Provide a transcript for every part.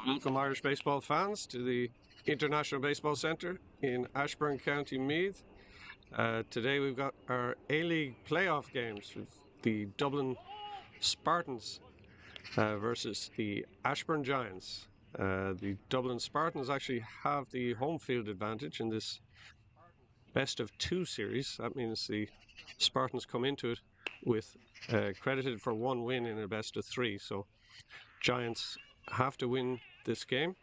Welcome, Irish baseball fans, to the International Baseball Centre in Ashbourne, County Meath. Today we've got our A-League playoff games with the Dublin Spartans versus the Ashbourne Giants. The Dublin Spartans actually have the home field advantage in this best of two series. That means the Spartans come into it with credited for one win in a best of three. So Giants have to win this game,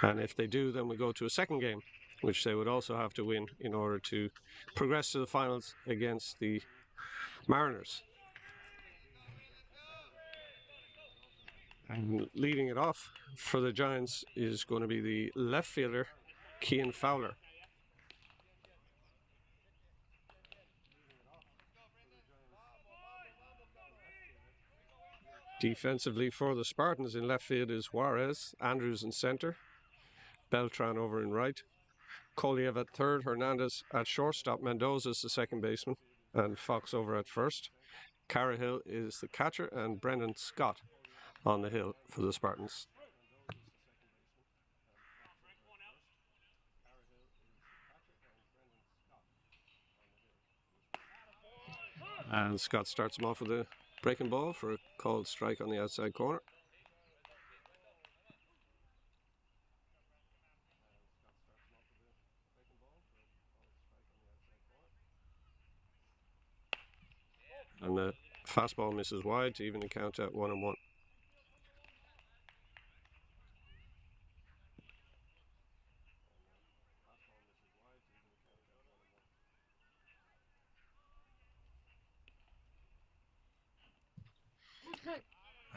and if they do, then we go to a second game, which they would also have to win in order to progress to the finals against the Mariners. And leading it off for the Giants is going to be the left fielder, Cian Fowler. Defensively for the Spartans in left field is Juarez, Andrews in center, Beltran over in right, Koliev at third, Hernandez at shortstop, Mendoza's the second baseman, and Fox over at first. Carahill is the catcher, and Brendan Scott on the hill for the Spartans. And Scott starts him off with a breaking ball for a called strike on the outside corner. And the fastball misses wide to even the count at 1-1.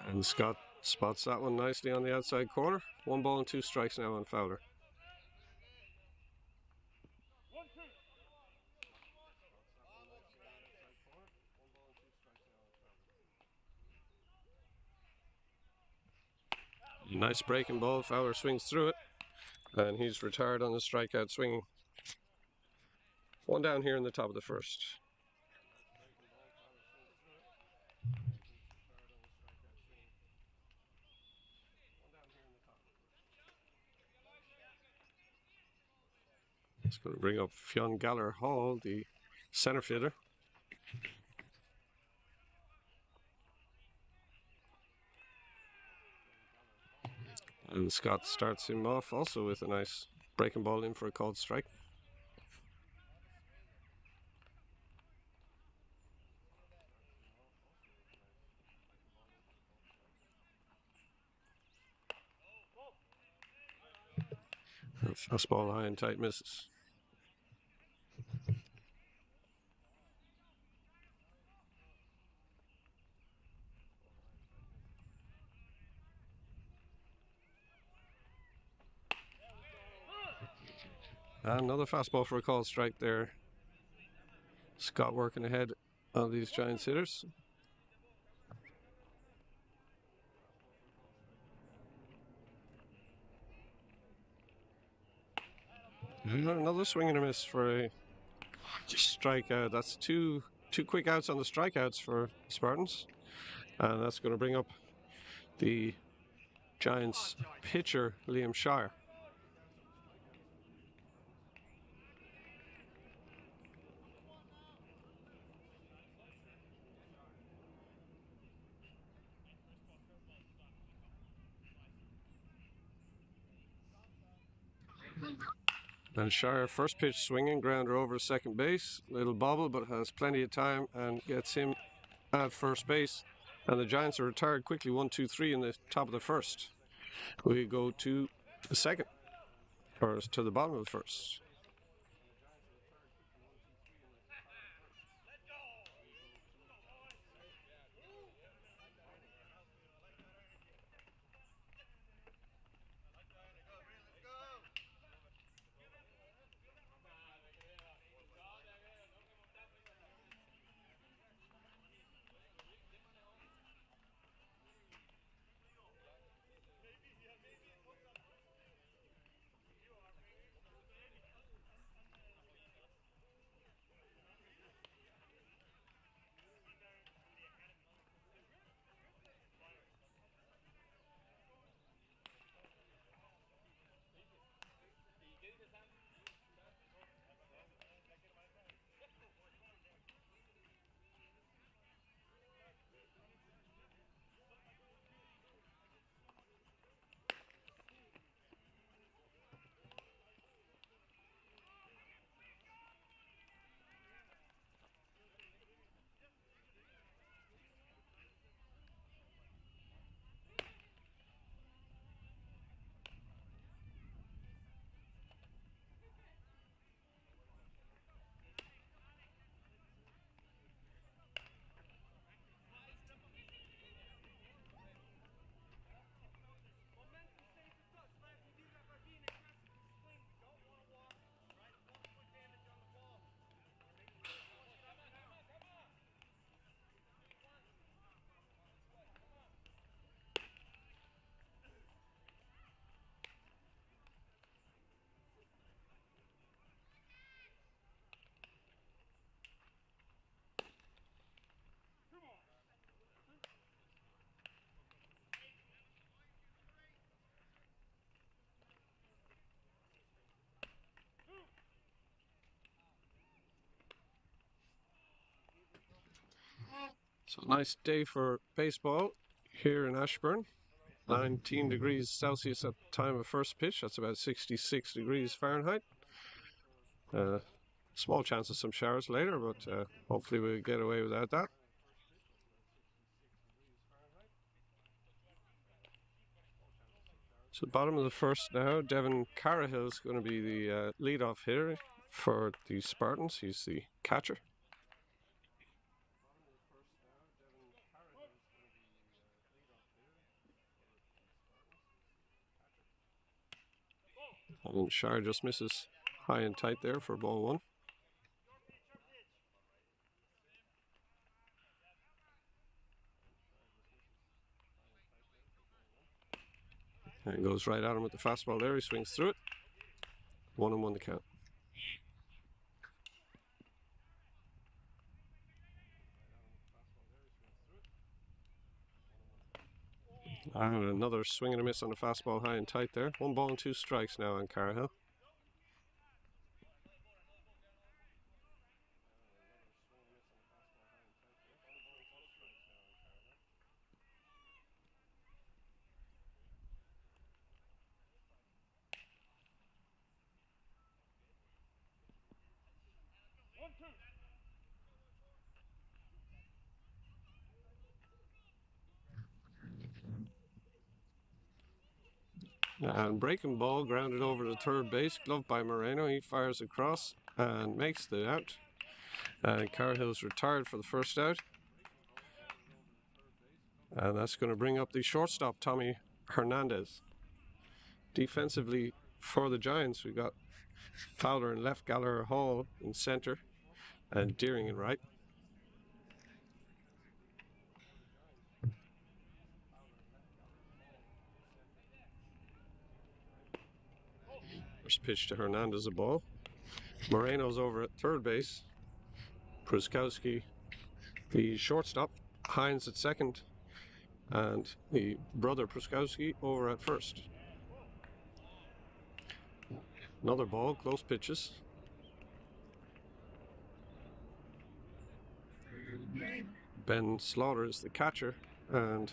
And Scott spots that one nicely on the outside corner. 1 ball and 2 strikes now on Fowler. Nice breaking ball. Fowler swings through it, and he's retired on the strikeout swinging. 1 down here in the top of the first. It's going to bring up Fionn Galler Hall, the center fielder. And Scott starts him off also with a nice breaking ball in for a called strike. Fastball high and tight misses. And another fastball for a called strike there. Scott working ahead of these Giants hitters. And another swing and a miss for a strikeout. That's two quick outs on the strikeouts for Spartans. And that's going to bring up the Giants pitcher, Liam Shire. And Shire, first pitch swinging, grounder over second base. Little bobble, but has plenty of time and gets him at first base. And the Giants are retired quickly, 1-2-3 in the top of the first. We go to the second, or to the bottom of the first. So nice day for baseball here in Ashbourne. 19 degrees Celsius at the time of first pitch. That's about 66 degrees Fahrenheit. Small chance of some showers later, but hopefully we'll get away without that. So bottom of the first now, Devin Carrahill is going to be the leadoff hitter for the Spartans. He's the catcher. And Shire just misses high and tight there for ball one. And goes right at him with the fastball there. He swings through it. 1-1 the count. And another swing and a miss on the fastball high and tight there. 1 ball and 2 strikes now on Carrahill. And breaking ball grounded over to third base, gloved by Moreno. He fires across and makes the out. And Carrahill's retired for the first out. And that's going to bring up the shortstop, Tommy Hernandez. Defensively for the Giants, we've got Fowler in left, Gallagher Hall in center, and Deering in right. First pitch to Hernandez, a ball. Moreno's over at third base. Pruskowski, the shortstop. Hines at second. And the brother Pruskowski over at first. Another ball, close pitches. Ben Slaughter is the catcher, and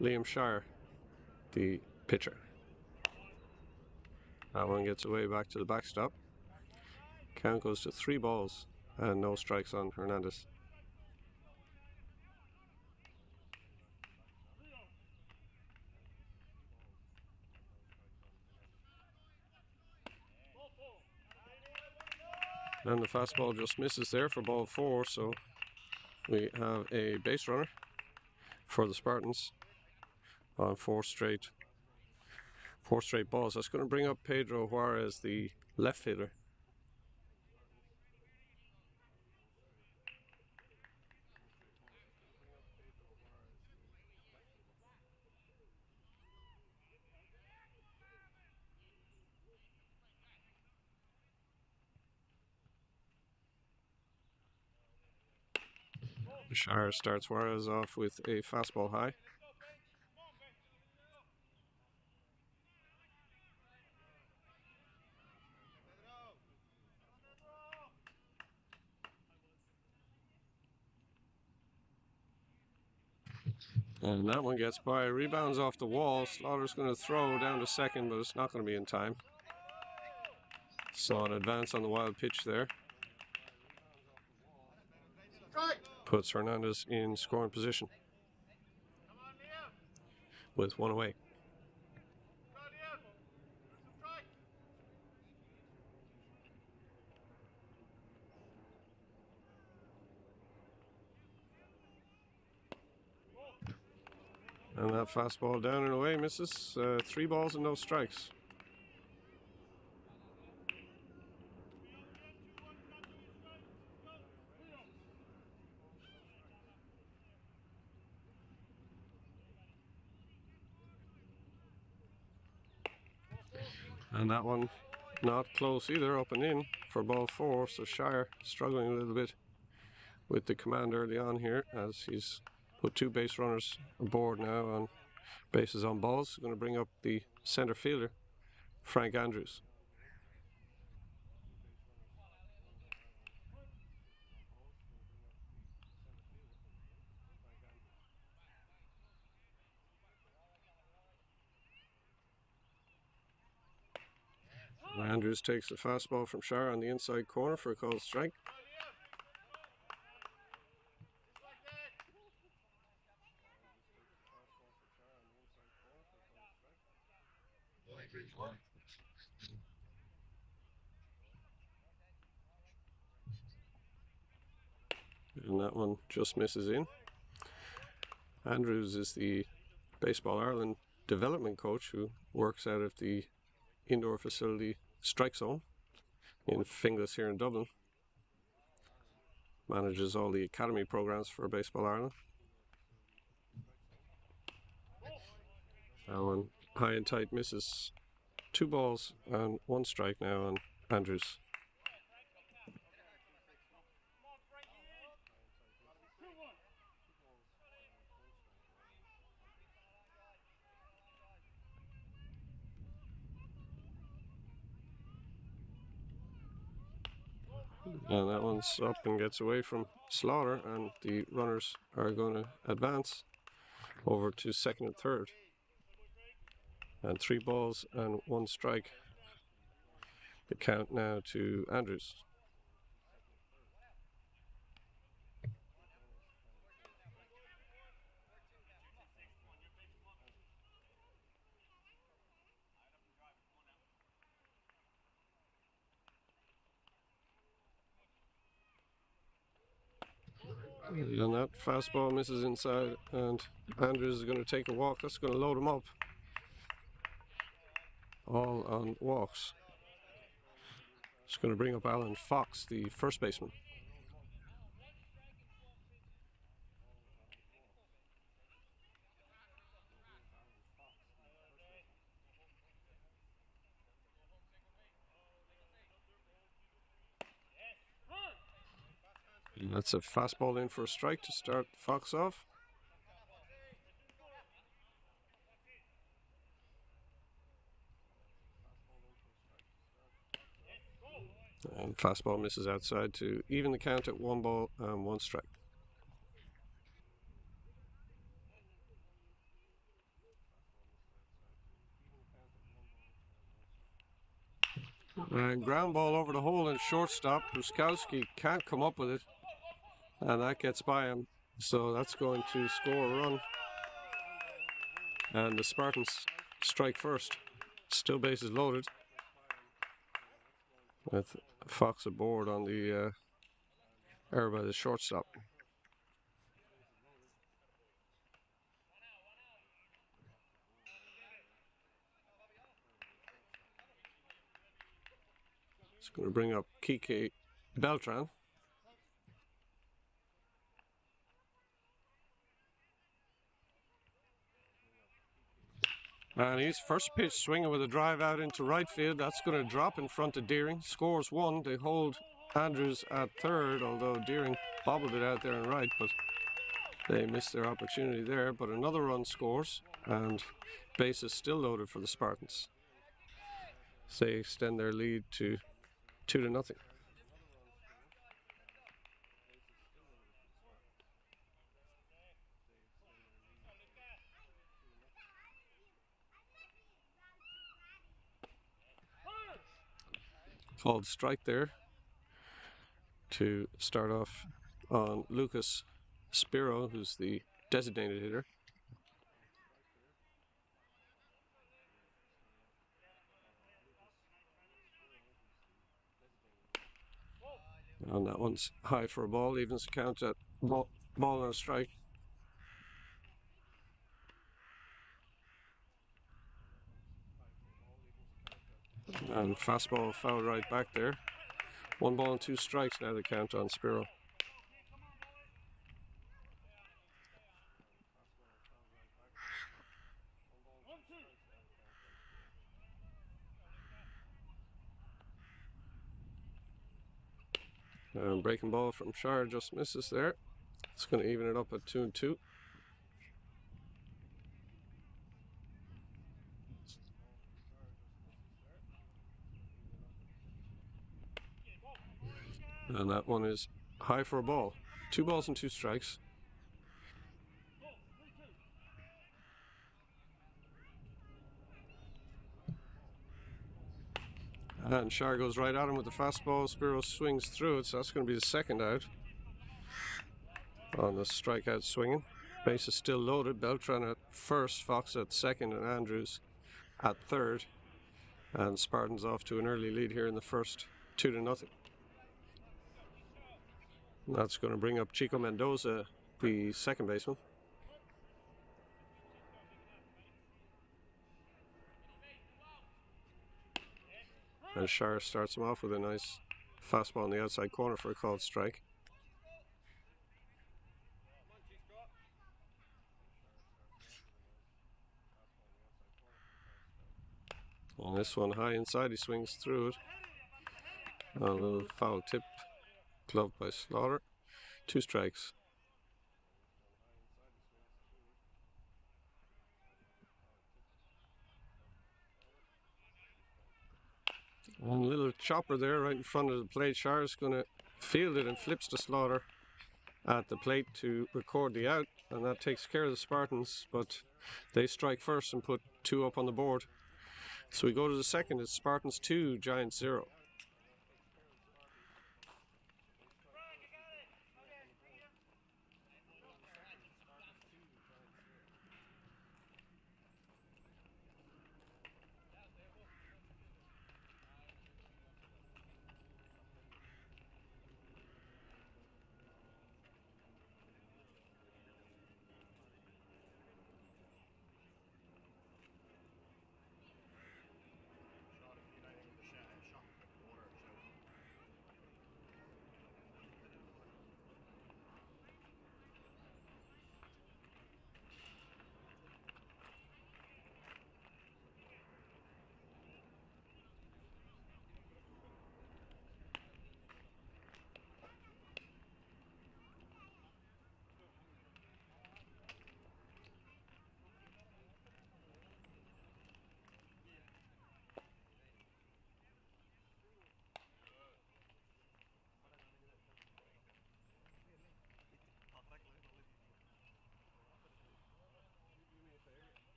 Liam Shire, the pitcher. That one gets away back to the backstop. Count goes to 3 balls and no strikes on Hernandez. And the fastball just misses there for ball 4, so we have a base runner for the Spartans on 4 straight balls. That's going to bring up Pedro Juarez, the left fielder. Shire starts Juarez off with a fastball high. And that one gets by, rebounds off the wall. Slaughter's going to throw down to second, but it's not going to be in time. Saw an advance on the wild pitch there. Puts Hernandez in scoring position with 1 away. And that fastball down and away misses. 3 balls and no strikes. And that one not close either, up and in for ball 4. So Shire struggling a little bit with the command early on here, as he's put 2 base runners aboard now on bases on balls. Going to bring up the center fielder, Frank Andrews. Andrews takes the fastball from Shire on the inside corner for a called strike. And that one just misses in. Andrews is the Baseball Ireland development coach who works out of the indoor facility Strike Zone in Finglas here in Dublin. Manages all the academy programs for Baseball Ireland. That one high and tight misses. 2 balls and 1 strike now on Andrews. And that one's up and gets away from Slaughter, and the runners are going to advance over to second and third. And 3 balls and 1 strike. The count now to Andrews. And that fastball misses inside, and Andrews is going to take a walk. That's going to load him up. All on walks. It's going to bring up Alan Fox, the first baseman. And that's a fastball in for a strike to start Fox off. And fastball misses outside to even the count at 1 ball and 1 strike. And ground ball over the hole in shortstop. Ruskowski can't come up with it, and that gets by him. So that's going to score a run. And the Spartans strike first. Still bases loaded, with Fox aboard on the error by the shortstop. It's going to bring up Kike Beltran. And he's first pitch swinging with a drive out into right field. That's going to drop in front of Deering. Scores 1. They hold Andrews at third, although Deering bobbled it out there in right, but they missed their opportunity there. But another run scores, and base is still loaded for the Spartans. They extend their lead to 2-0. Called strike there to start off on Lucas Spiro, who's the designated hitter. And that one's high for a ball, evens the count at ball and a strike. And fastball foul right back there. 1 ball and 2 strikes now the count on Spiro. And breaking ball from Shire just misses there. It's going to even it up at 2-2. And that one is high for a ball. 2 balls and 2 strikes. And Shar goes right at him with the fastball. Spiro swings through it, so that's going to be the second out on the strikeout swinging. Base is still loaded. Beltran at first, Fox at second, and Andrews at third. And Spartans off to an early lead here in the first, 2-0. That's going to bring up Chico Mendoza, the second baseman. And Shar starts him off with a nice fastball on the outside corner for a called strike. And this one high inside, he swings through it. A little foul tip, gloved by Slaughter. 2 strikes. And a little chopper there right in front of the plate. Shar is going to field it and flips to Slaughter at the plate to record the out, and that takes care of the Spartans, but they strike first and put 2 up on the board. So we go to the second. It's Spartans 2, Giants 0.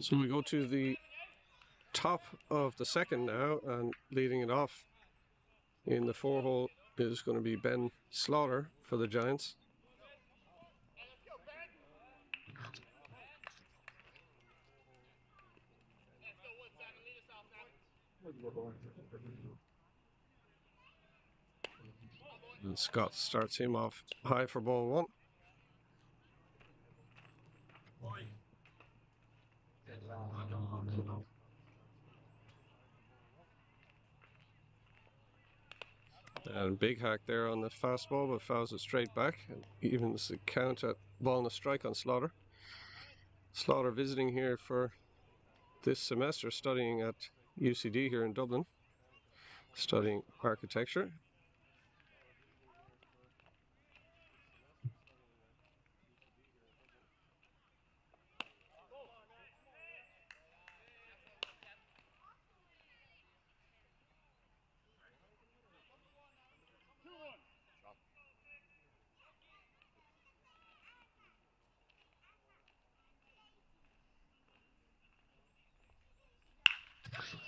So we go to the top of the second now, and leading it off in the 4-hole is going to be Ben Slaughter for the Giants. And Scott starts him off high for ball 1. And big hack there on the fastball, but fouls it straight back and evens the count at ball and a strike on Slaughter. Slaughter visiting here for this semester, studying at UCD here in Dublin, studying architecture.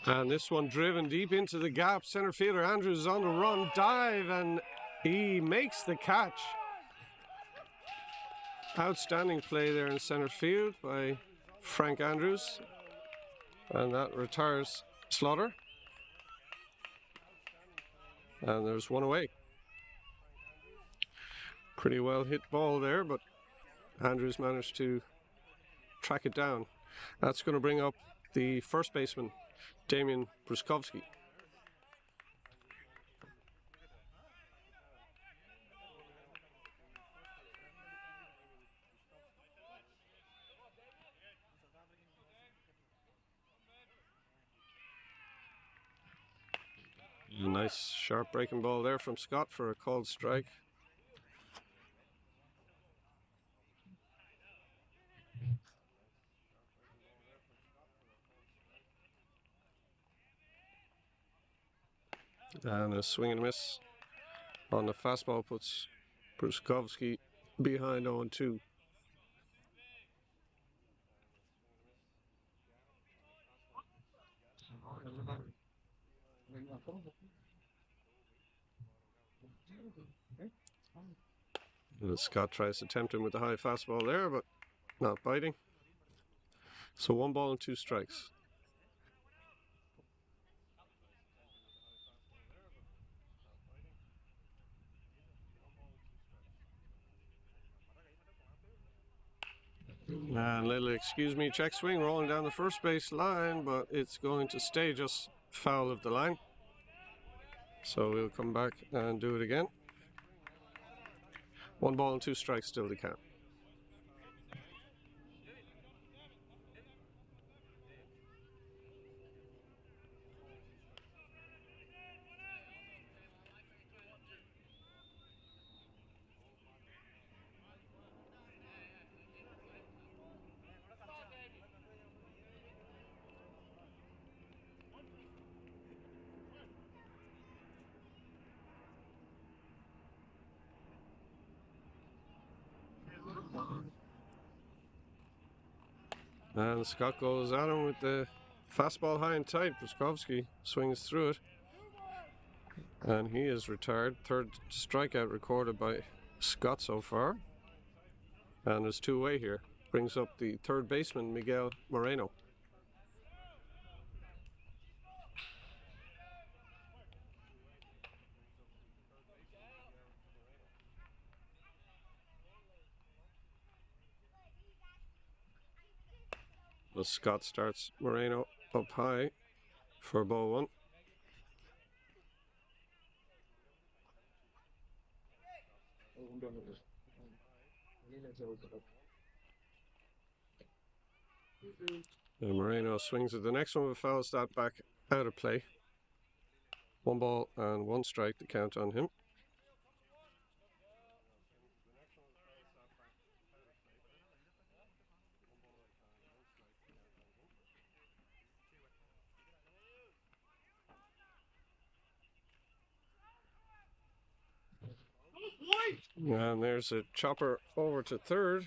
And this one driven deep into the gap. Center fielder Andrews is on the run, dive, and he makes the catch. Outstanding play there in center field by Frank Andrews. And that retires Slaughter. And there's one away. Pretty well hit ball there, but Andrews managed to track it down. That's going to bring up the first baseman, Damian Bruskowski. A nice sharp breaking ball there from Scott for a called strike. And a swing and a miss on the fastball puts Bruskovski behind 0-2. Scott tries to tempt him with the high fastball there, but not biting. So 1 ball and 2 strikes. And little excuse me check swing rolling down the first base line, but it's going to stay just foul of the line. So we'll come back and do it again. 1 ball and 2 strikes still to count. And Scott goes at him with the fastball high and tight. Bruskovski swings through it. And he is retired. 3rd strikeout recorded by Scott so far. And there's 2 away here. Brings up the 3rd baseman, Miguel Moreno. Well, Scott starts Moreno up high for ball 1. And Moreno swings at the next one with a foul start back out of play. 1 ball and 1 strike to count on him. And there's a chopper over to 3rd.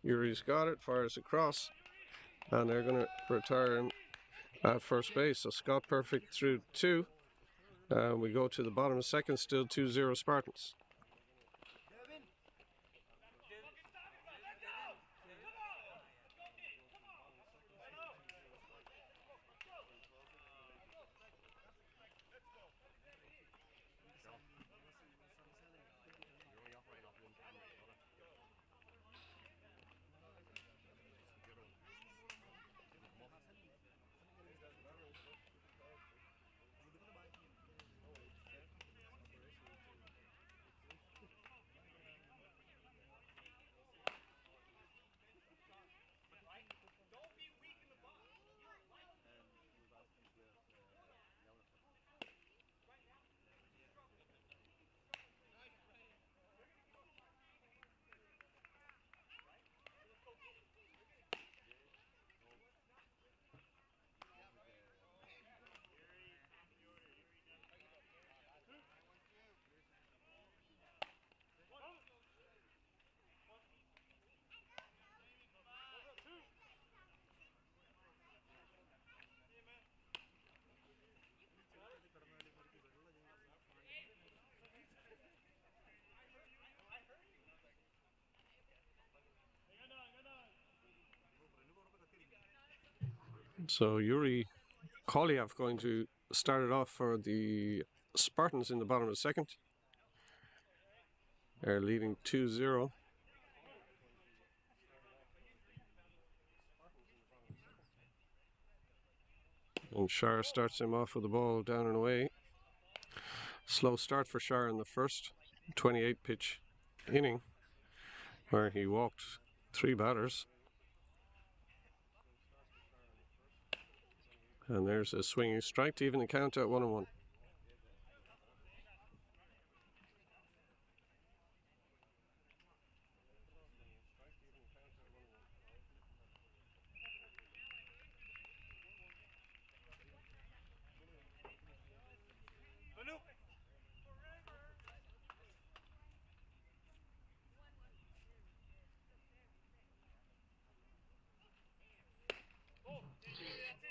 Yuri's got it, fires across, and they're going to retire him at first base. So Scott perfect through 2. We go to the bottom of 2nd, still 2-0 Spartans. So Yuri Kolyev going to start it off for the Spartans in the bottom of 2nd. They're leading 2-0. And Shar starts him off with the ball down and away. Slow start for Shar in the first 28 pitch inning, where he walked 3 batters. And there's a swinging strike to even the count at 1-1.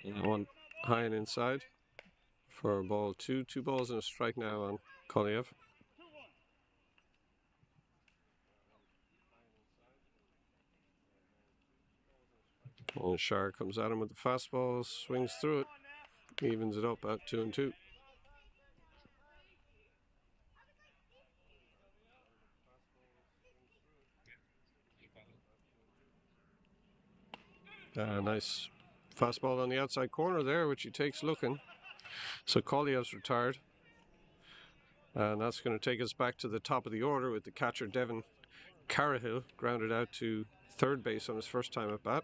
And that one high and inside for ball two. 2 balls and a strike now on Koliev. And Shar comes at him with the fastball, swings through it, evens it up at 2-2. Nice fastball on the outside corner there, which he takes looking. So Koliev's retired. And that's going to take us back to the top of the order with the catcher Devin Carahill grounded out to third base on his first time at bat.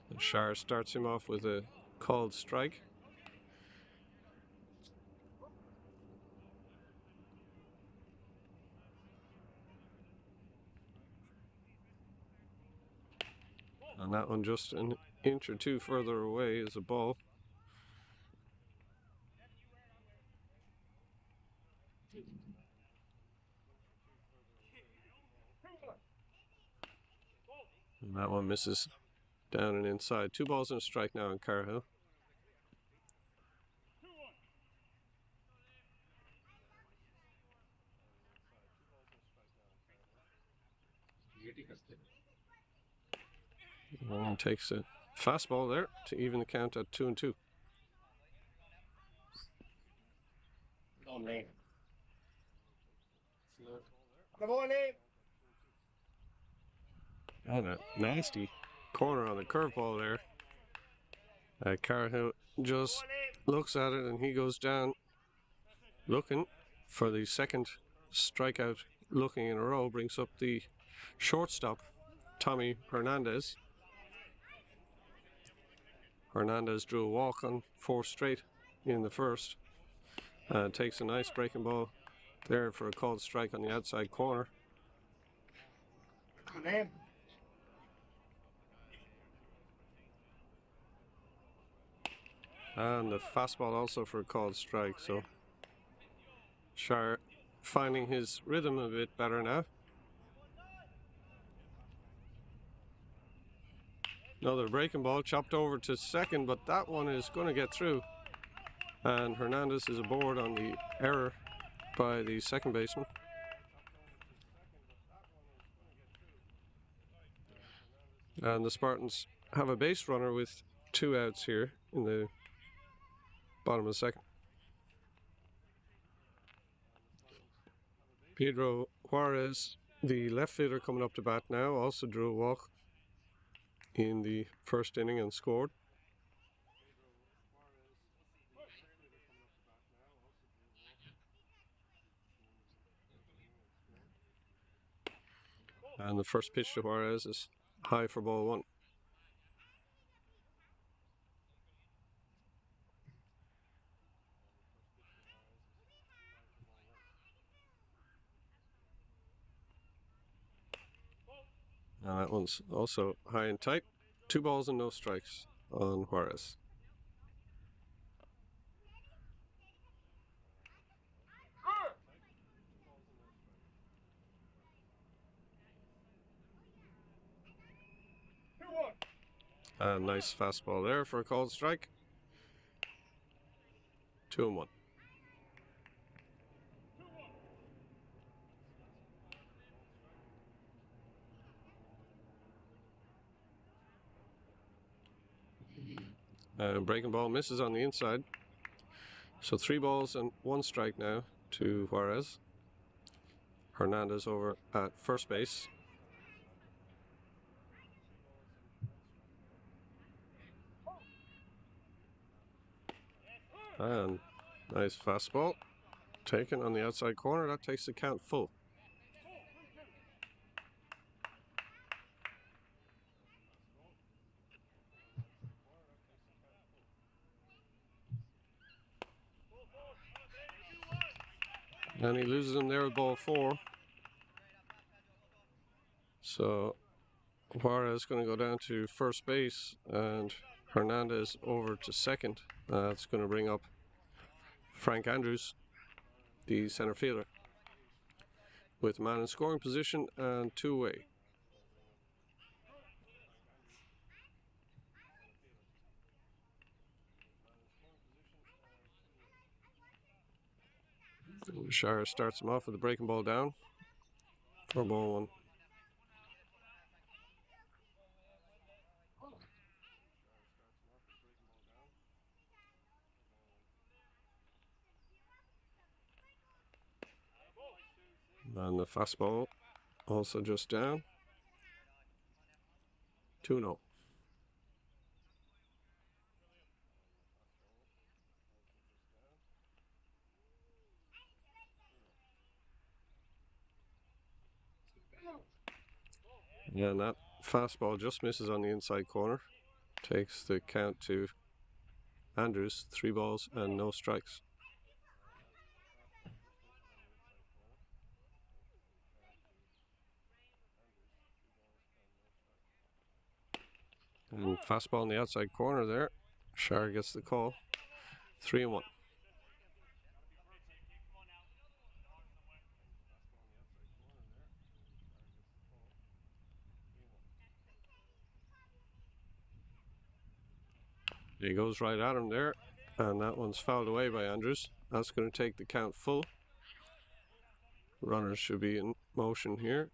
And Shar starts him off with a called strike. And that one just an inch or two further away is a ball. And that one misses down and inside. 2 balls and a strike now on Carahill. And takes a fastball there to even the count at 2-2. And a nasty corner on the curveball there. Carahill just looks at it and he goes down looking for the second strikeout looking in a row. Brings up the shortstop, Tommy Hernandez. Hernandez drew a walk on 4 straight in the first. Takes a nice breaking ball there for a called strike on the outside corner. And the fastball also for a called strike. So Shar finding his rhythm a bit better now. Another breaking ball chopped over to second, but that one is going to get through. And Hernandez is aboard on the error by the second baseman. And the Spartans have a base runner with 2 outs here in the bottom of the second. Pedro Juarez, the left fielder coming up to bat now, also drew a walk in the first inning and scored. And the first pitch to Juarez is high for ball 1. And that one's also high and tight. 2 balls and no strikes on Juarez. A nice fastball there for a called strike. 2-1. Breaking ball misses on the inside. So 3 balls and 1 strike now to Juarez. Hernandez over at first base. And nice fastball taken on the outside corner. That takes the count full. And he loses him there with ball 4. So Juarez going to go down to first base and Hernandez over to second. That's going to bring up Frank Andrews, the centre fielder, with man in scoring position and 2 away. Shire starts him off with a breaking ball down for ball 1. And the fastball also just down. 2-0. Yeah, and that fastball just misses on the inside corner. Takes the count to Andrews, 3 balls and no strikes. And fastball in the outside corner there. Shire gets the call. 3-1. He goes right at him there, and that one's fouled away by Andrews. That's going to take the count full. Runners should be in motion here.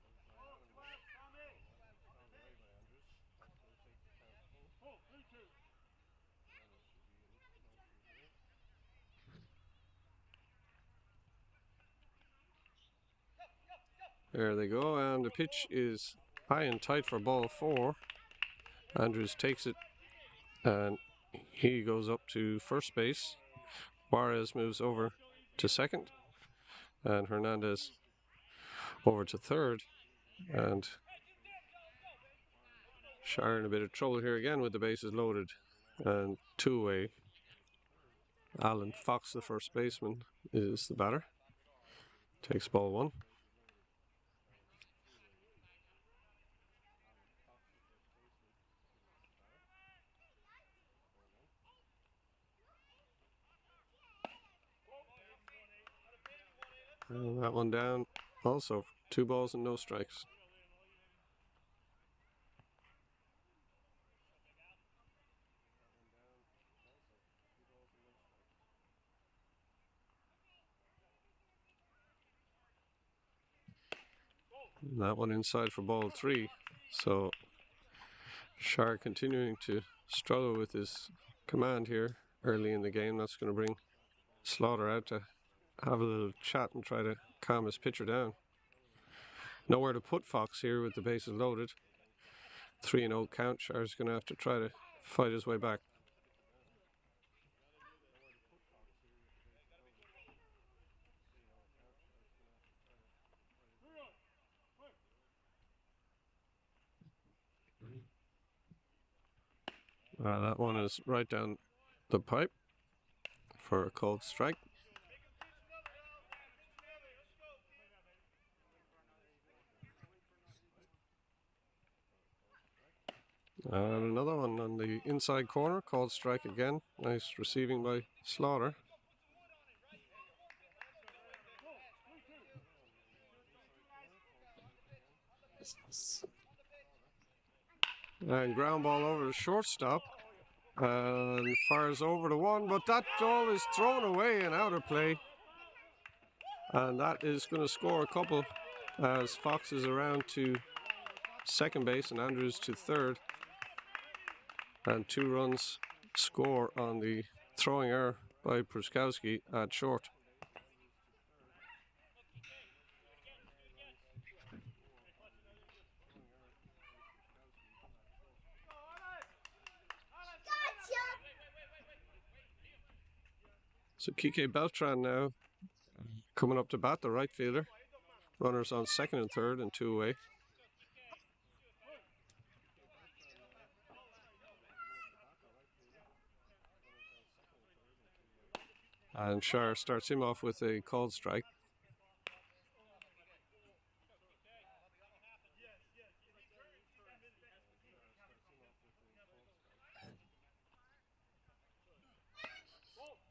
There they go, and the pitch is high and tight for ball 4. Andrews takes it, and he goes up to first base. Juarez moves over to second, and Hernandez over to third. And Shire in a bit of trouble here again with the bases loaded, and 2 away. Alan Fox, the first baseman, is the batter. Takes ball 1. And that one down also. 2 balls and no strikes. And that one inside for ball 3. So Shire continuing to struggle with his command here early in the game. That's going to bring Slaughter out to have a little chat and try to calm his pitcher down. Nowhere to put Fox here with the bases loaded. 3-0 count. Shire's going to have to try to fight his way back. That one is right down the pipe for a called strike. And another one on the inside corner, called strike again. Nice receiving by Slaughter. And ground ball over the shortstop. And fires over to 1, but that ball is thrown away and out of play. And that is going to score a couple as Fox is around to second base and Andrews to third. And 2 runs score on the throwing error by Pruskowski at short. So Kike Beltran now coming up to bat, the right fielder. Runners on second and third and 2 away. And Shire starts him off with a called strike.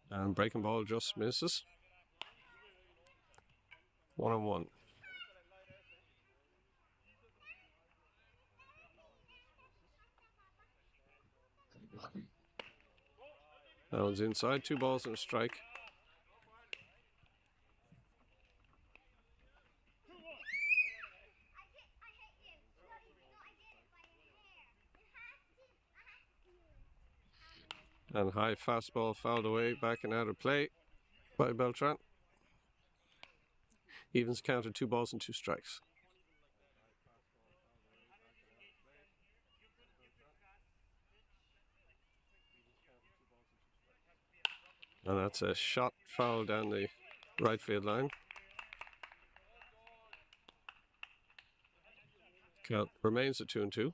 And breaking ball just misses. 1-1. That one's inside, 2 balls and a strike. And high fastball fouled away, back and out of play by Beltran. Evens counted 2 balls and 2 strikes. And that's a shot foul down the right field line. Count remains at 2-2.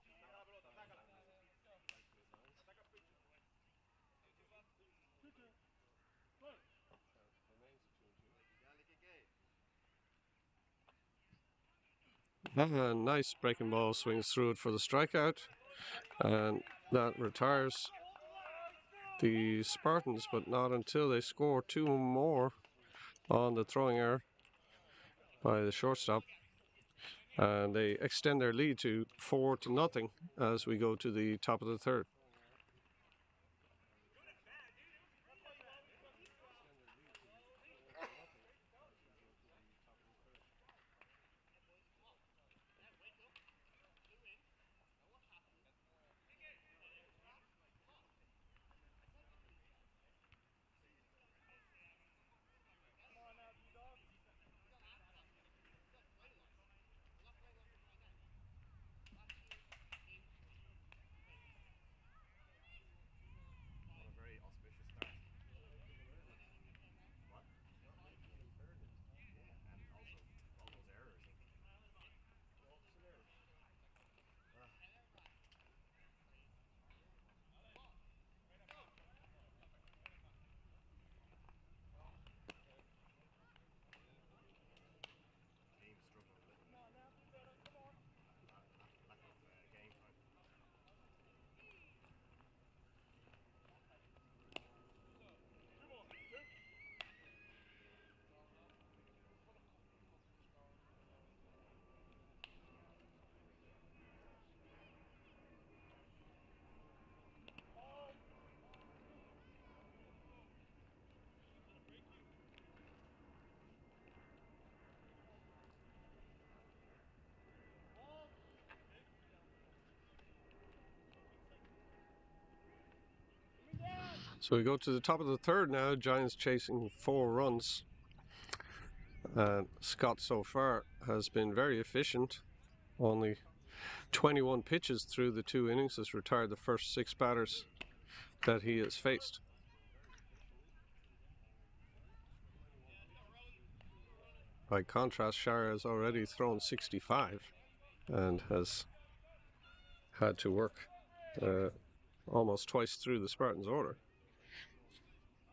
And nice breaking ball, swings through it for the strikeout, and that retires the Spartans, but not until they score 2 more on the throwing error by the shortstop, and they extend their lead to 4-0 as we go to the top of the third. So we go to the top of the third now. Giants chasing 4 runs. Scott so far has been very efficient. Only 21 pitches through the 2 innings, has retired the first 6 batters that he has faced. By contrast, Shara has already thrown 65 and has had to work almost twice through the Spartans' order.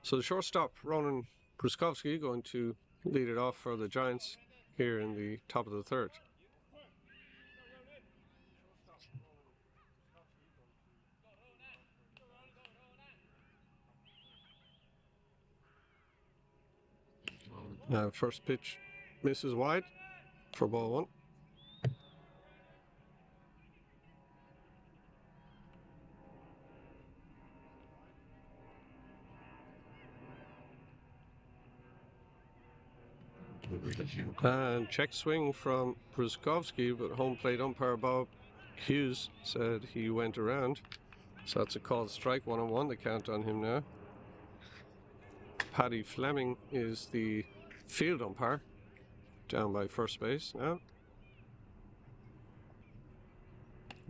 So the shortstop, Ronan Bruskovsky, going to lead it off for the Giants here in the top of the third. Now first pitch misses wide for ball 1. And check swing from Bruskovsky, but home plate umpire Bob Hughes said he went around. So that's a called strike, 1-1, the count on him now. Paddy Fleming is the field umpire down by first base now.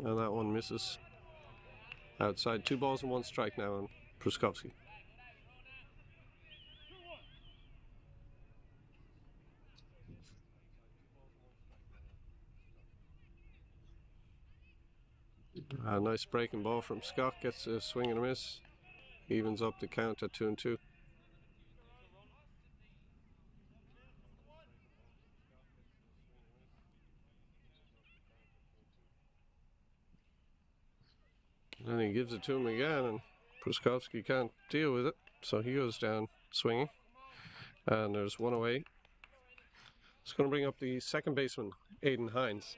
And that one misses outside. 2 balls and 1 strike now on Bruskovsky. A nice breaking ball from Scott, gets a swing and a miss. Evens up the count at 2-2. And he gives it to him again, and Bruskovsky can't deal with it, so he goes down swinging. And there's 1 away. It's going to bring up the second baseman, Aidan Hines.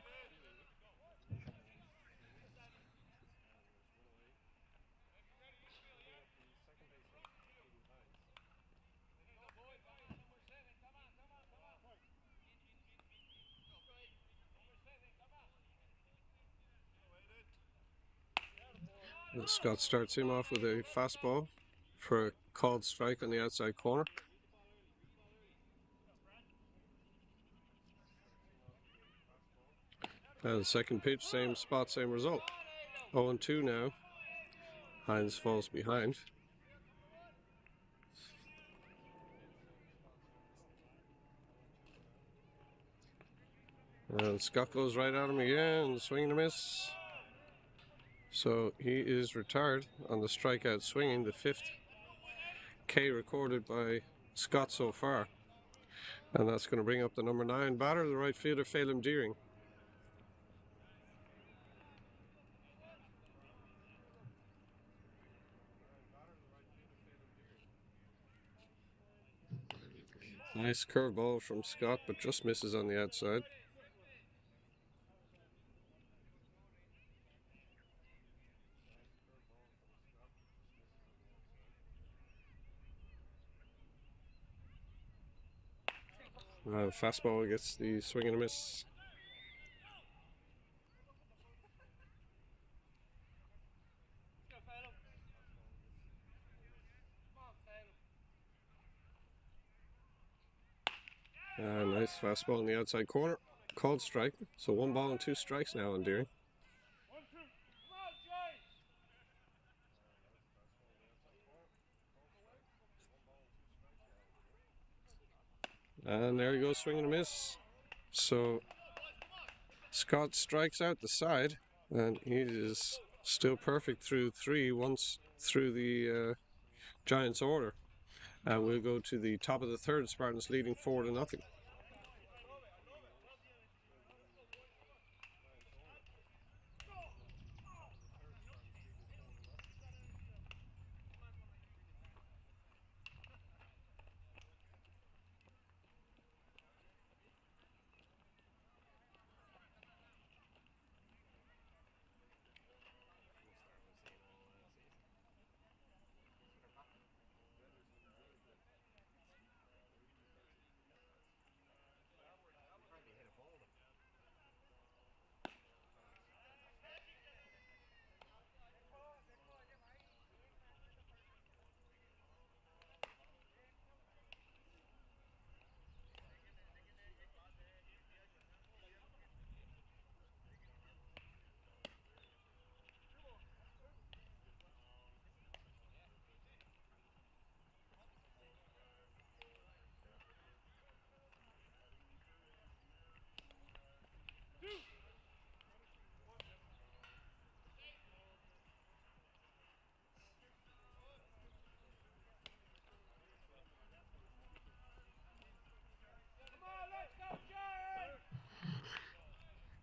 Scott starts him off with a fastball for a called strike on the outside corner. And the second pitch, same spot, same result. 0-2 now. Hines falls behind. And Scott goes right at him again, swing and a miss. So he is retired on the strikeout swinging, the 5th K recorded by Scott so far. And that's going to bring up the number 9 batter, the right fielder, Phelim Deering. Nice curveball from Scott, but just misses on the outside. Fastball gets the swing and a miss. Nice fastball in the outside corner. Called strike. So 1 ball and 2 strikes now on Deering. And there he goes, swing and a miss. So Scott strikes out the side, and he is still perfect through 3 once through the Giants order. And we'll go to the top of the 3rd, Spartans leading 4-0.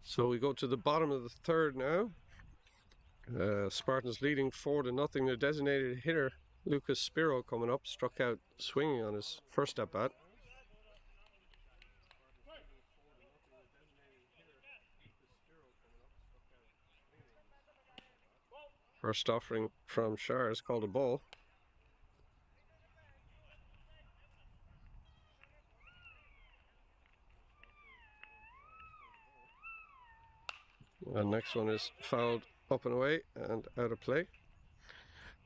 So we go to the bottom of the 3rd now. Spartans leading 4-0. The designated hitter, Lucas Spiro, coming up, struck out swinging on his first at bat. First offering from Shar is called a ball. And next one is fouled up and away and out of play.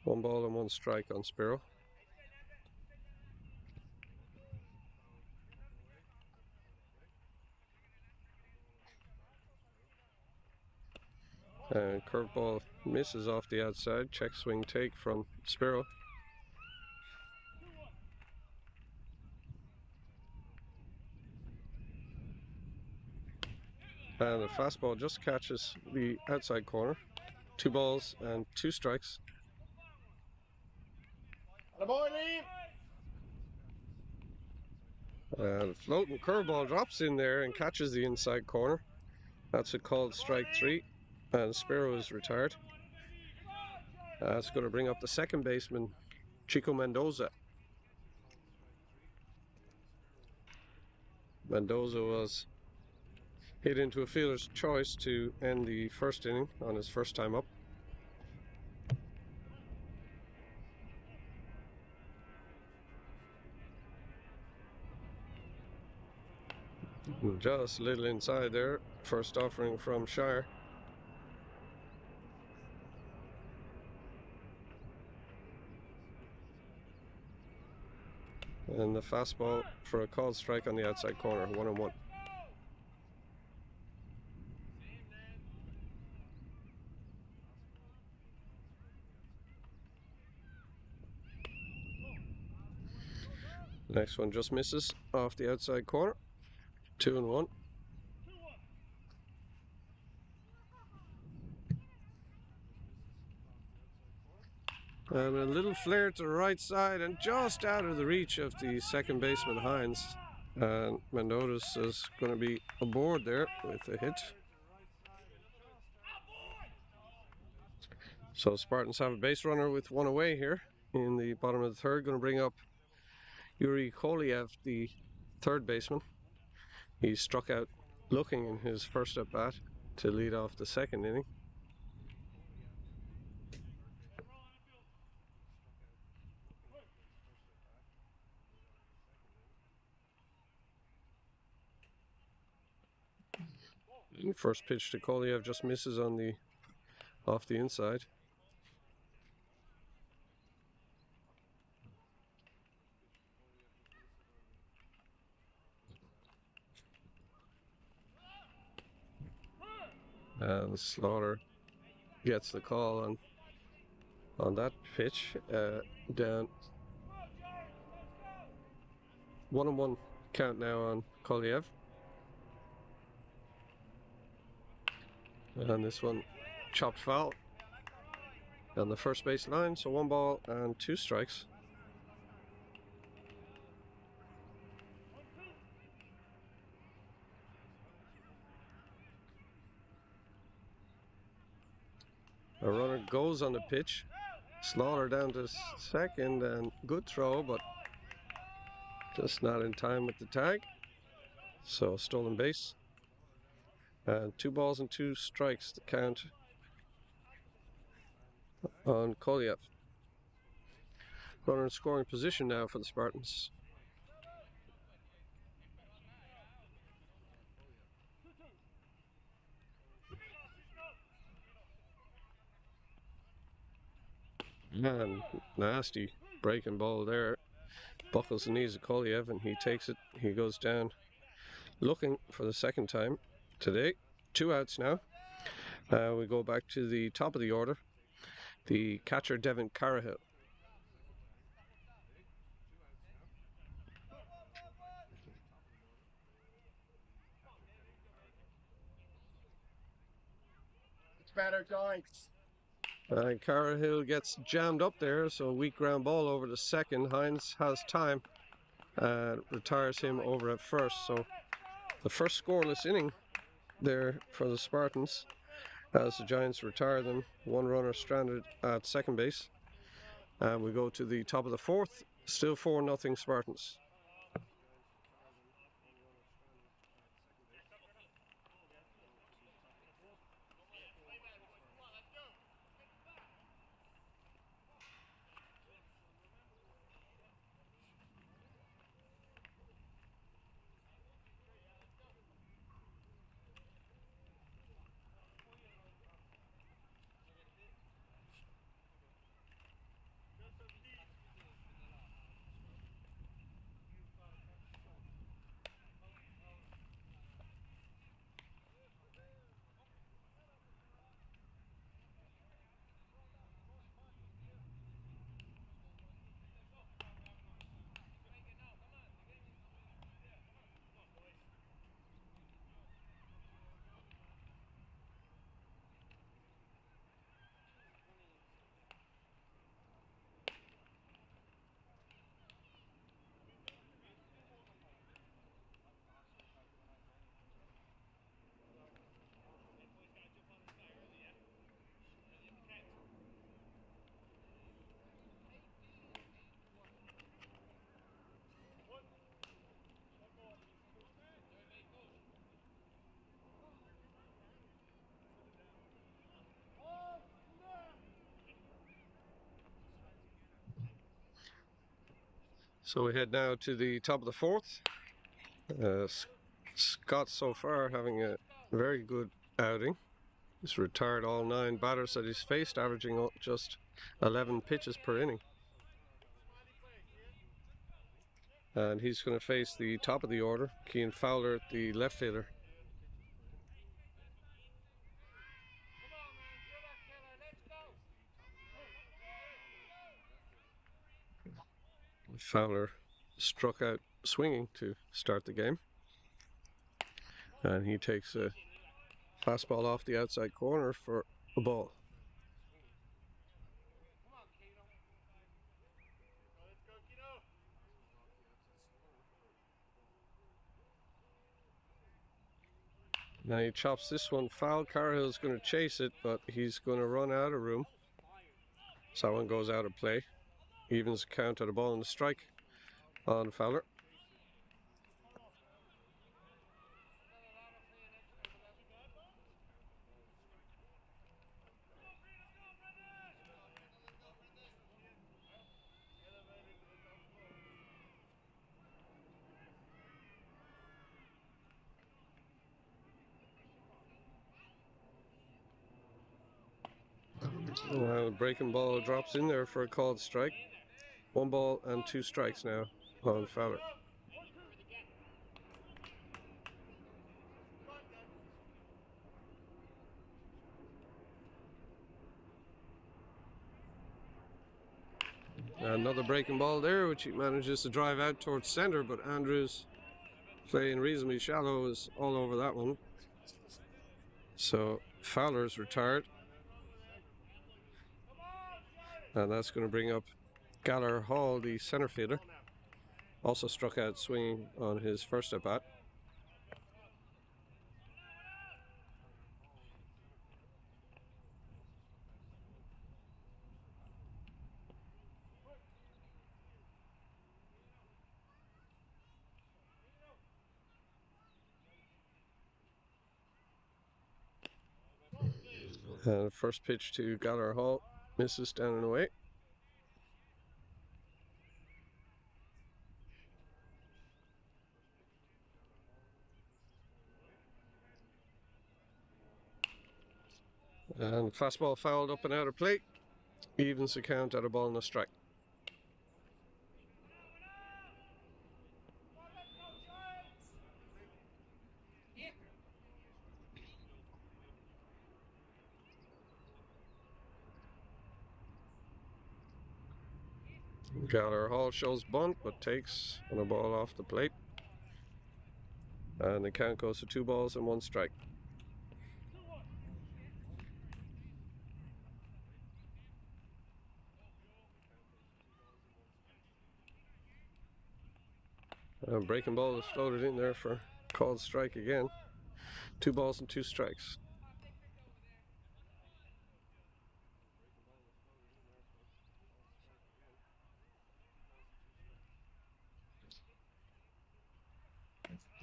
1 ball and 1 strike on Spiro. And curveball misses off the outside. Check swing take from Spiro. And the fastball just catches the outside corner. 2 balls and 2 strikes. The floating curveball drops in there and catches the inside corner. That's a called strike 3, and Spiro is retired. That's going to bring up the second baseman, Chico Mendoza. Mendoza was hit into a fielder's choice to end the first inning on his first time up. Just a little inside there. First offering from Shire. And the fastball for a called strike on the outside corner, 1-1. Next one just misses off the outside corner, 2-1. And a little flare to the right side and just out of the reach of the second baseman Hines. And Mendoza is going to be aboard there with a hit. So Spartans have a base runner with one away here in the bottom of the third. Going to bring up Yuri Koliev, the third baseman. He struck out looking in his first at bat to lead off the second inning. First pitch to Koliev just misses on the off the inside. And Slaughter gets the call on that pitch. Down 1-1 count now on Koliev. And this one chopped foul on the first base line, so 1 ball and 2 strikes. A runner goes on the pitch. Slaughter down to second, and good throw, but just not in time with the tag. So stolen base. And 2 balls and 2 strikes to count on Koliev. Runner in scoring position now for the Spartans. And nasty breaking ball there. Buckles the knees of Koliev and he takes it. He goes down looking for the second time today. 2 outs now. We go back to the top of the order. The catcher, Devin Carahill. It's better, thanks. And Carahill gets jammed up there, so a weak ground ball over to second. Hines has time and retires him over at first. So the first scoreless inning there for the Spartans as the Giants retire them. 1 runner stranded at second base. And we go to the top of the fourth. Still 4-0 Spartans. So we head now to the top of the fourth. Scott so far having a very good outing. He's retired all 9 batters that he's faced, averaging just 11 pitches per inning. And he's going to face the top of the order, Cian Fowler, the left fielder. Fowler struck out swinging to start the game. And he takes a fastball off the outside corner for a ball. Now he chops this one foul. Carhill's going to chase it, but he's going to run out of room. So that one goes out of play. Evens count at a ball and a strike on Fowler. Well, breaking ball drops in there for a called strike. 1 ball and 2 strikes now on Fowler. Another breaking ball there, which he manages to drive out towards center, but Andrews, playing reasonably shallow, is all over that one. So Fowler's retired. And that's going to bring up Gallagher Hall, the center fielder. Also struck out swinging on his first at bat. And first pitch to Gallagher Hall misses down and away. And fastball fouled up and out of play. Evens the count at a ball and a strike. Gallagher Hall shows bunt, but takes on a ball off the plate. And the count goes to 2 balls and 1 strike. Breaking ball is floated in there for called strike again. 2 balls and 2 strikes.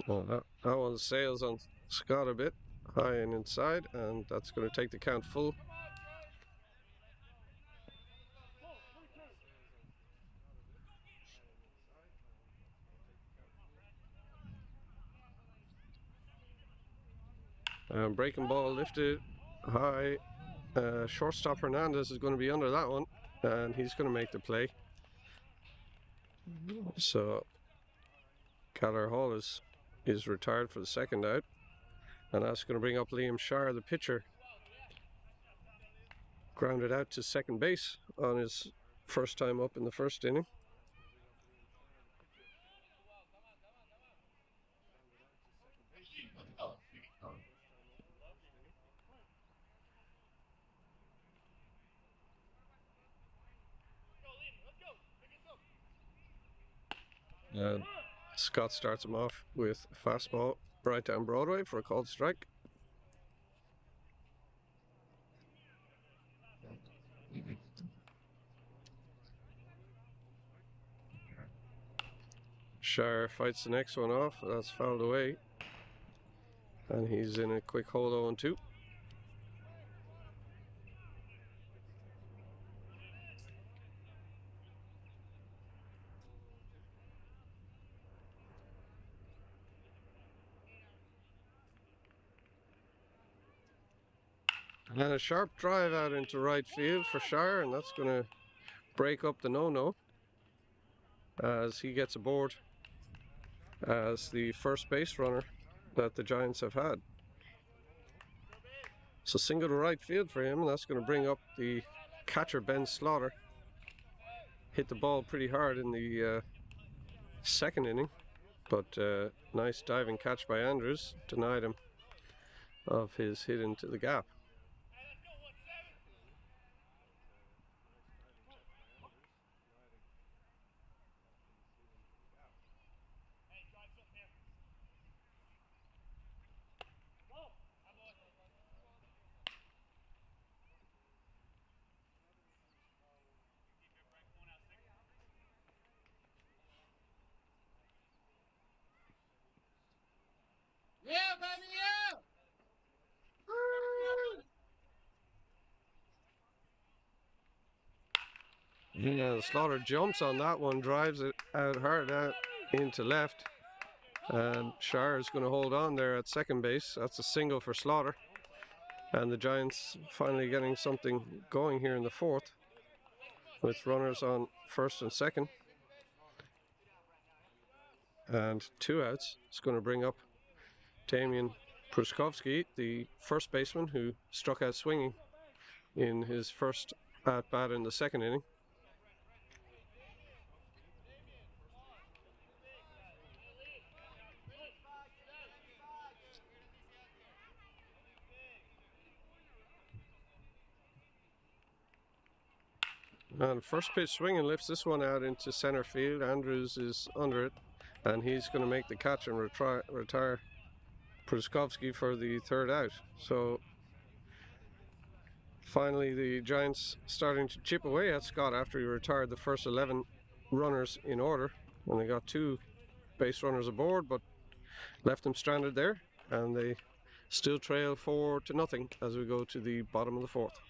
That one sails on Scott a bit, high and inside, and that's going to take the count full. Breaking ball lifted high. Shortstop Hernandez is going to be under that one, and he's going to make the play. So Gallagher Hall is retired for the second out, and that's going to bring up Liam Shire, the pitcher. Grounded out to second base on his first time up in the first inning. And Scott starts him off with a fastball right down Broadway for a called strike. Shire fights the next one off, that's fouled away. And he's in a quick hold 0-2. And a sharp drive out into right field for Shire, and that's going to break up the no-no as he gets aboard as the first base runner that the Giants have had. So single to right field for him, and that's going to bring up the catcher, Ben Slaughter. Hit the ball pretty hard in the second inning, but nice diving catch by Andrews denied him of his hit into the gap. Yeah, baby, Yeah, Slaughter jumps on that one, drives it out hard out into left. And Shire is going to hold on there at second base. That's a single for Slaughter. And the Giants finally getting something going here in the fourth with runners on first and second. And 2 outs. It's going to bring up Damian Pruskowski, the first baseman who struck out swinging in his first at-bat in the second inning. And first pitch swinging lifts this one out into center field. Andrews is under it, and he's going to make the catch and retire Pruskowski for the third out. So finally the Giants starting to chip away at Scott after he retired the first 11 runners in order. And they got 2 base runners aboard, but left them stranded there, and they still trail 4-0 as we go to the bottom of the fourth.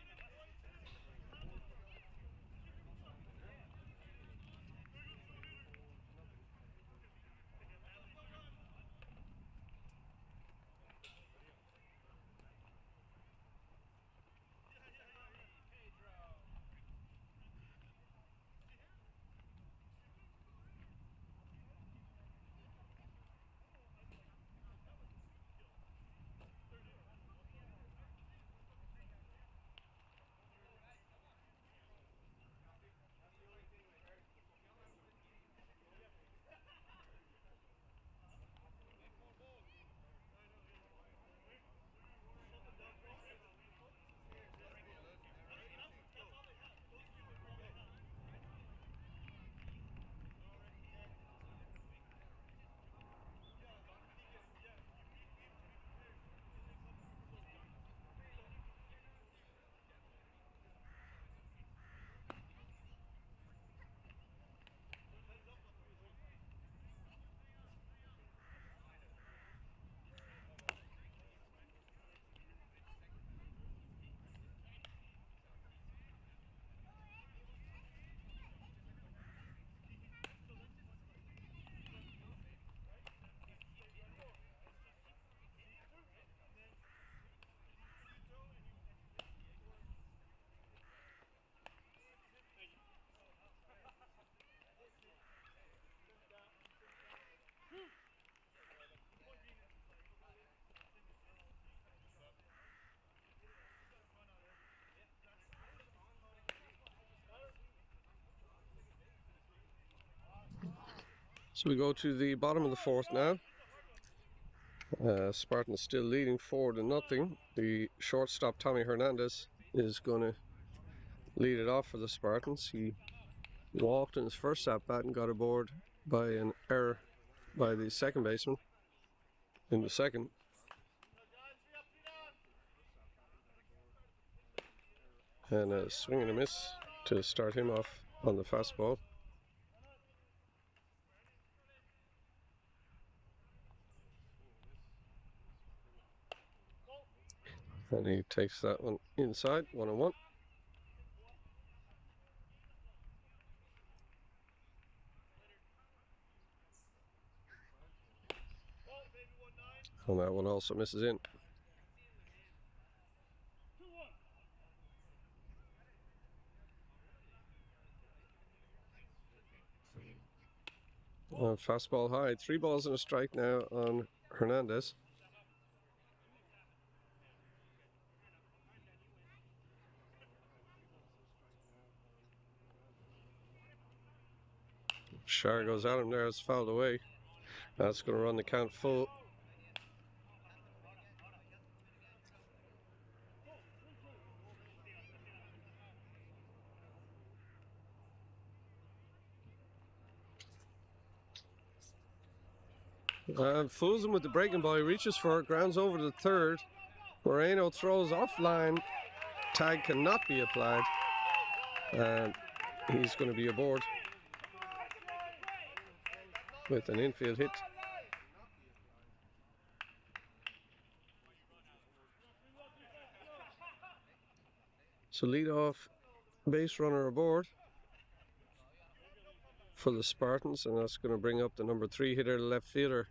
So we go to the bottom of the fourth now. Spartans still leading 4-0. The shortstop Tommy Hernandez is going to lead it off for the Spartans. He walked in his first at bat and got aboard by an error by the second baseman in the second. And a swing and a miss to start him off on the fastball. And he takes that one inside, 1-1. And that one also misses in. Fastball high. 3 balls and a strike now on Hernandez. Shar goes at him there. It's fouled away. That's going to run the count full. Fools him with the breaking ball. He reaches for it, grounds over to the third. Moreno throws offline. Tag cannot be applied. And he's going to be aboard with an infield hit. So leadoff base runner aboard for the Spartans, and that's going to bring up the number 3 hitter, left fielder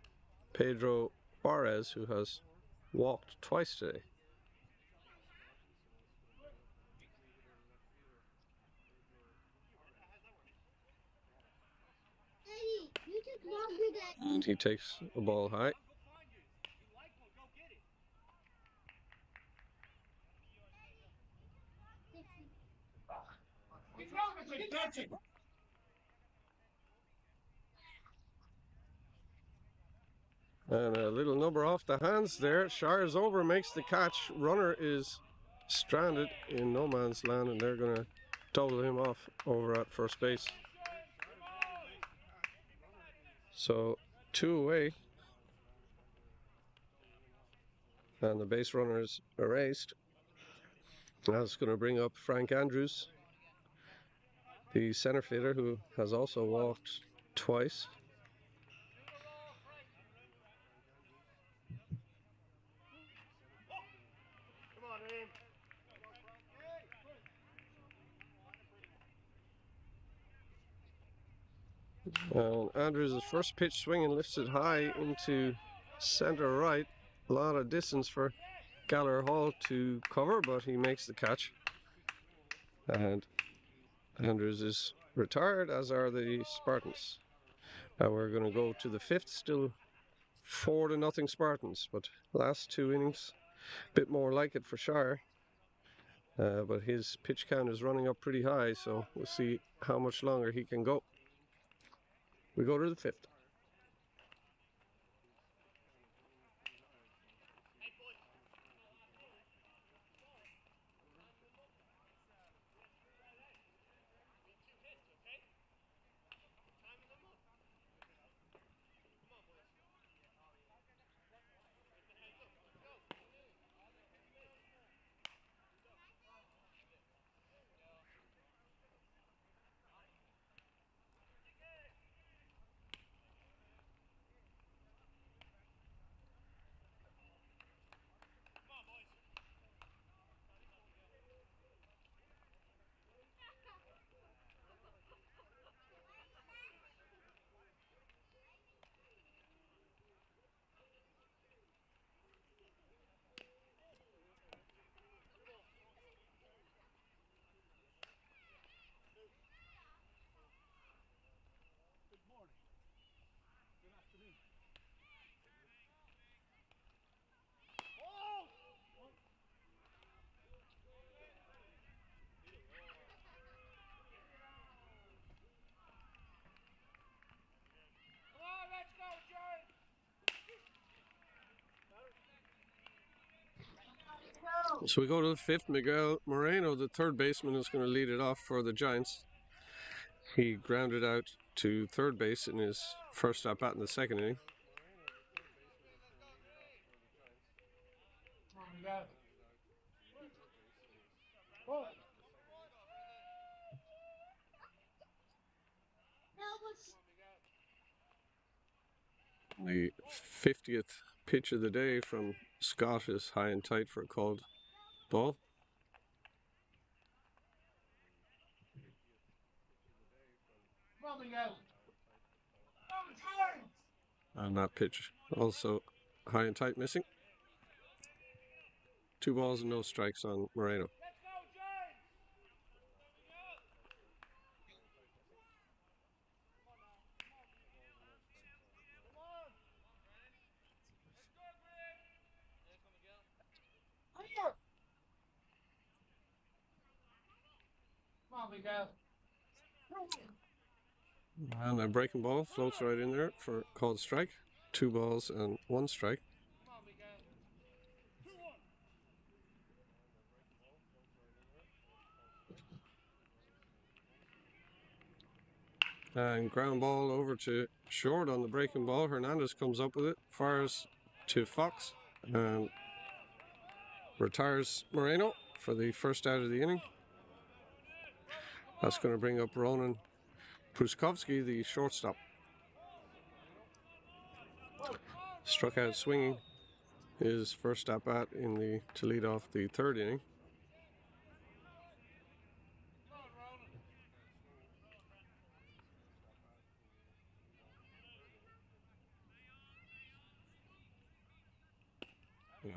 Pedro Juarez, who has walked twice today. And he takes a ball high. And a little number off the hands there. Shires over, makes the catch. Runner is stranded in no man's land, and they're going to total him off over at first base. So 2 away. And the base runner is erased. That's going to bring up Frank Andrews, the center fielder, who has also walked twice. And Andrews' first pitch swinging lifts it high into center right. A lot of distance for Gallagher Hall to cover, but he makes the catch. And Andrews is retired, as are the Spartans. Now we're going to go to the 5th, still 4-0 Spartans, but last 2 innings, a bit more like it for Shire. But his pitch count is running up pretty high, so we'll see how much longer he can go. We go to the 5th. So we go to the 5th. Miguel Moreno, the third baseman, is going to lead it off for the Giants. He grounded out to third base in his first at bat in the 2nd inning. The 50th pitch of the day from Scott is high and tight for a called ball. And that pitch also high and tight, missing. 2 balls and no strikes on Moreno. on, we go. And a breaking ball floats right in there for called strike. 2 balls and 1 strike. Come on, we go. And ground ball over to short on the breaking ball. Hernandez comes up with it, fires to Fox, and retires Moreno for the first out of the inning. That's going to bring up Ronan Pruskovsky, the shortstop. Struck out swinging his first at bat to lead off the 3rd inning.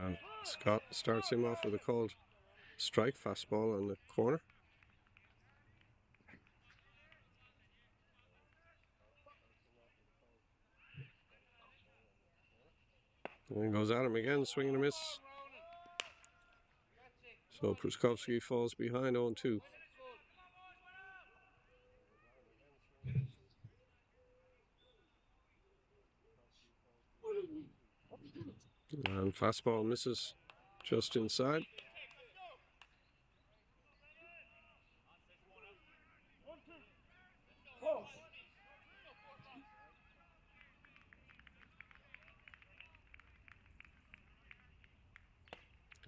And Scott starts him off with a called strike, fastball on the corner. And he goes at him again, swing and a miss. So Pruskovsky falls behind 0-2. And fastball misses just inside.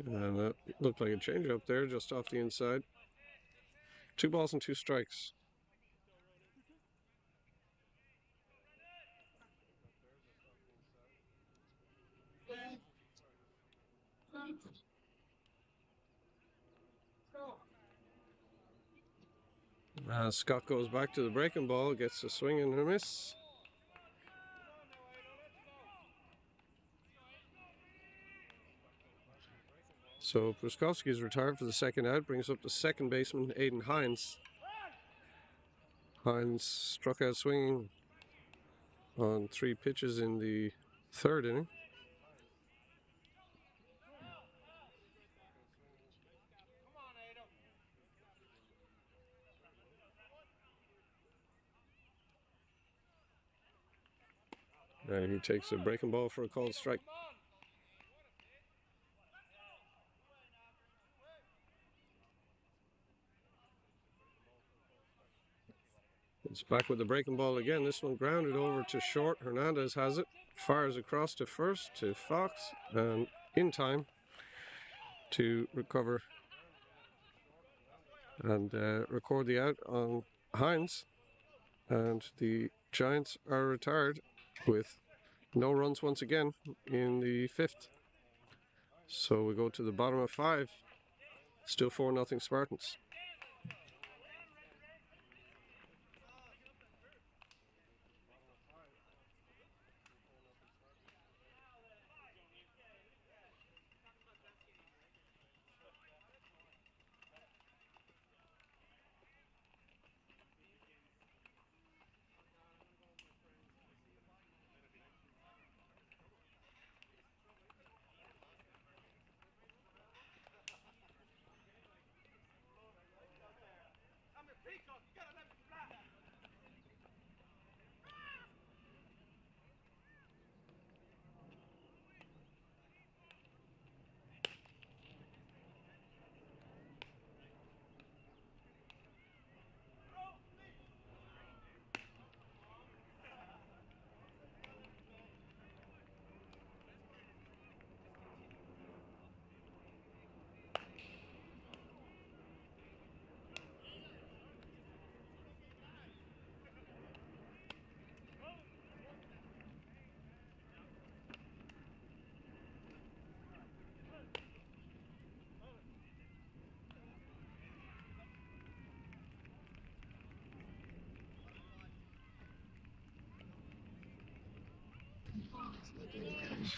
And that looked like a changeup there, just off the inside. 2 balls and 2 strikes. Scott goes back to the breaking ball, gets a swing and a miss. So Pruskovsky is retired for the second out, brings up the second baseman, Aiden Hines. Hines struck out swinging on 3 pitches in the 3rd inning. And he takes a breaking ball for a called strike. It's back with the breaking ball again. This one grounded over to short. Hernandez has it. Fires across to first to Fox. And in time to recover and record the out on Hines. And the Giants are retired with no runs once again in the 5th. So we go to the bottom of 5. Still 4-0 Spartans.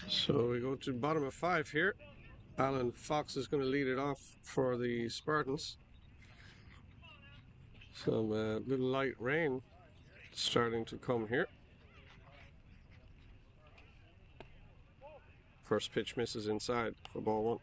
So we go to bottom of 5 here. Alan Fox is going to lead it off for the Spartans. Some little light rain starting to come here. First pitch misses inside for ball 1.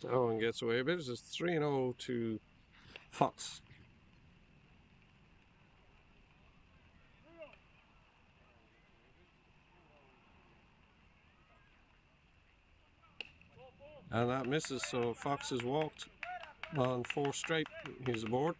That one gets away a bit. It's 3-0 to Fox. And that misses, so Fox has walked on 4 straight. He's aboard.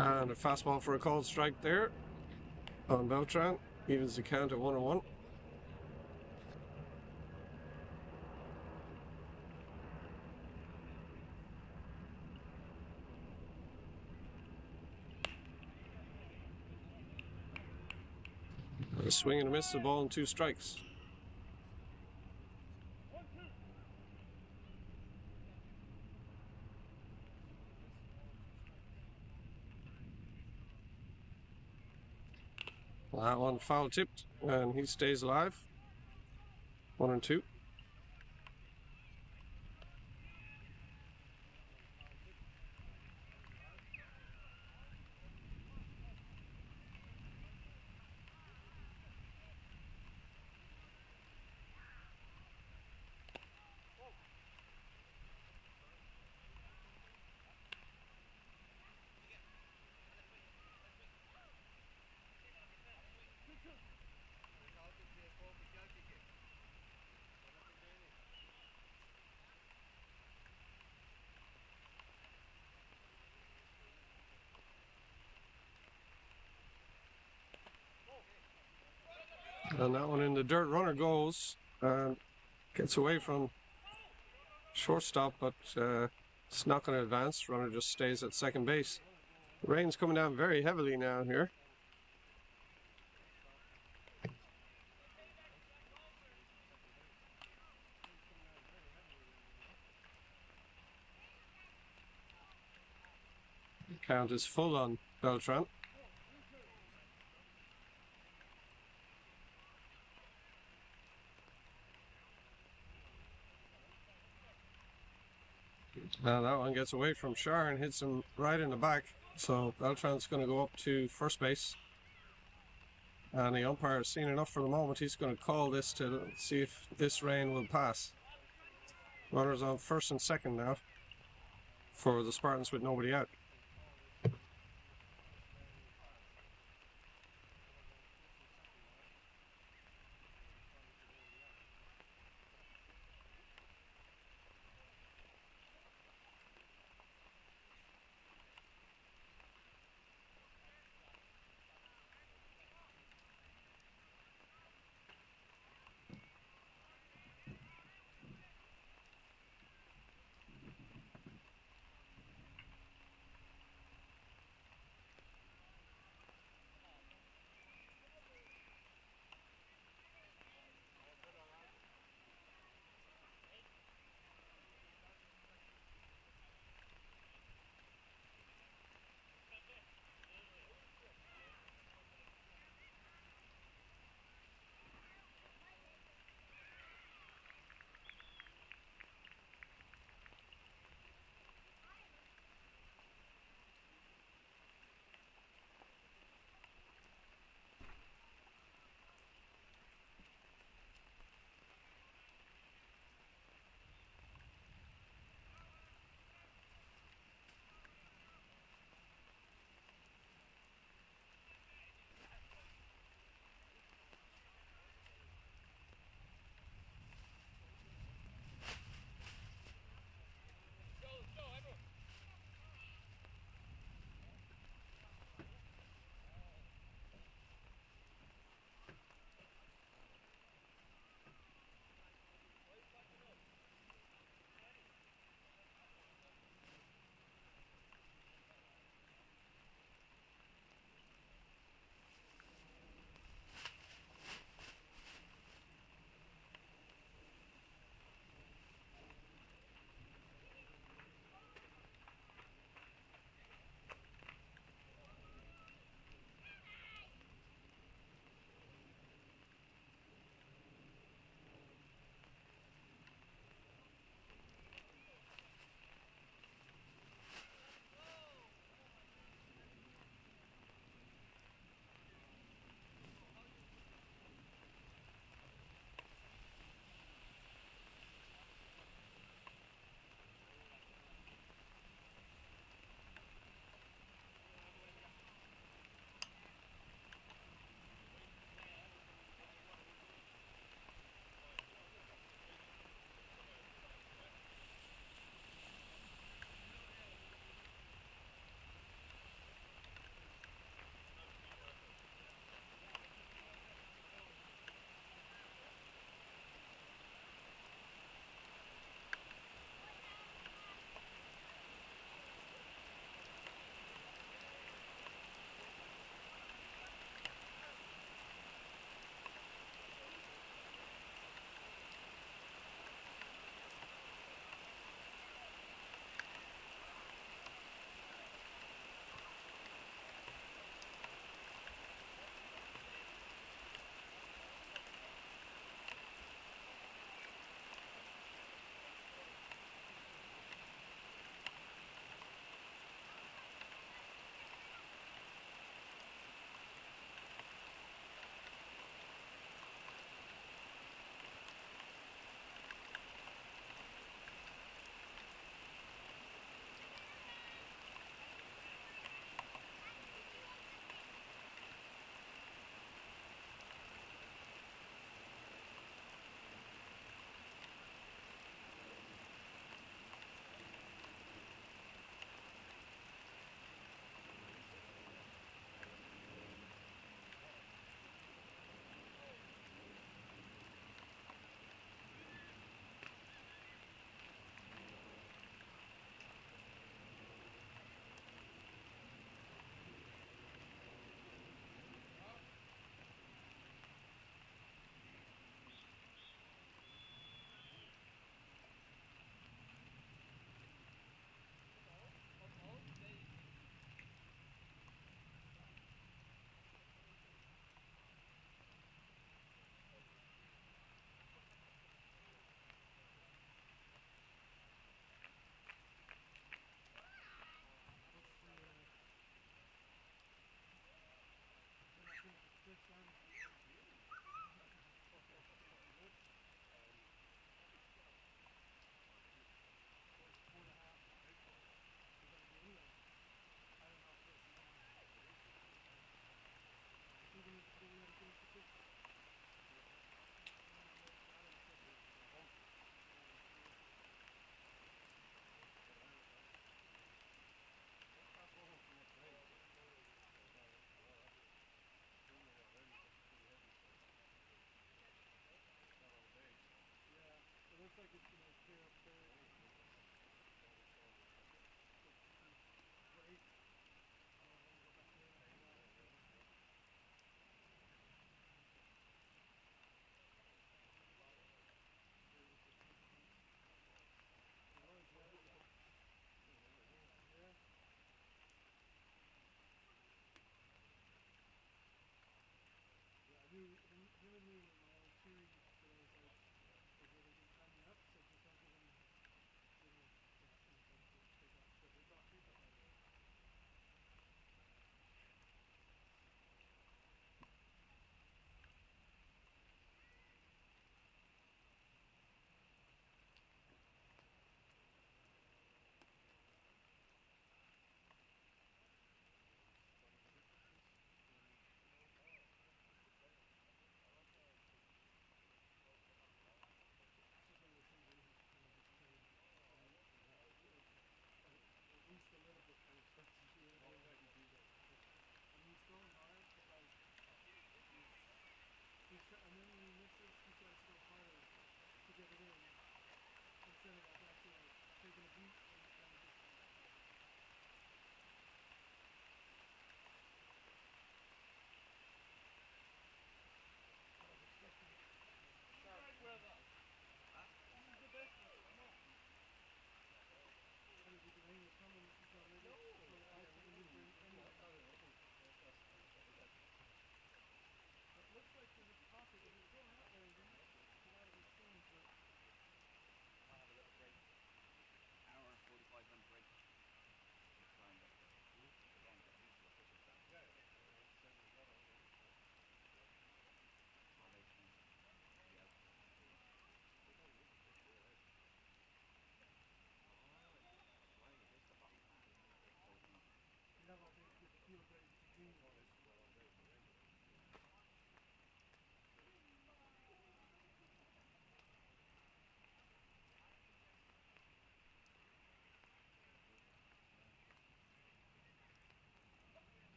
And a fastball for a called strike there on Beltran. Evens the count at 1-1. A swing and a miss, the ball and 2 strikes. That one foul tipped, and he stays alive. 1-2. And that one in the dirt. Runner goes and gets away from shortstop, but it's not going to advance. Runner just stays at second base. Rain's coming down very heavily now here. Count is full on Beltran. Now that one gets away from Shar and hits him right in the back. So Beltran's going to go up to first base. And the umpire has seen enough for the moment. He's going to call this to see if this rain will pass. Runners on first and second now for the Spartans with nobody out.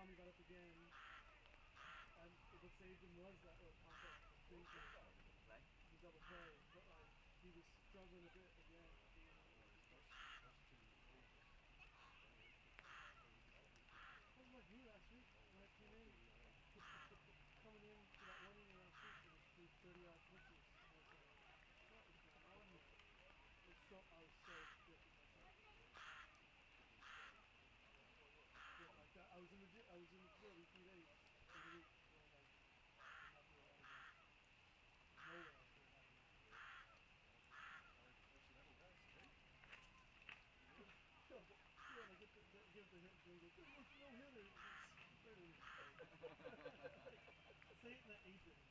Tommy got up again, and what saved him was that little pop-up thing for the double play, but like he was struggling a bit again. That was like me last week when I came in. Coming in to that 1 inning last week, and threw 30 odd pitches. And I was like, what is going on here? I was so sick with myself. But like that, I was in the facility 3 days in the week, going like, I'm not doing that again. No way I'm doing that again. So, when I give the hit, Jim goes, "There was no hitter." Right in his face. Say it in the 8th inning.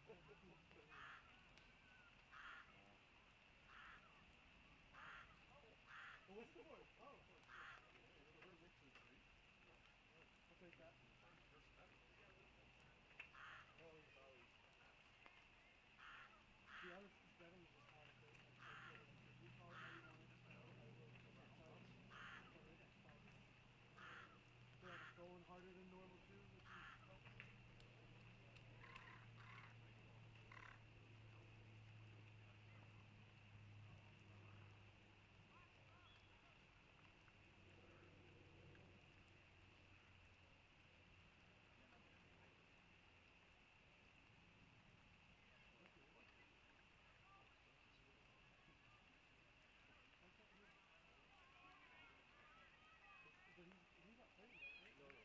Well, what's the fourth? Oh, fourth. I'll take that. To be honest, Devin just wanted to, like, I told him, I said, you call it how you want it. I wrote X-outs, I wrote X-outs. I feel like I'm throwing harder than normal too, which helps. But he's not playing yet, right? No.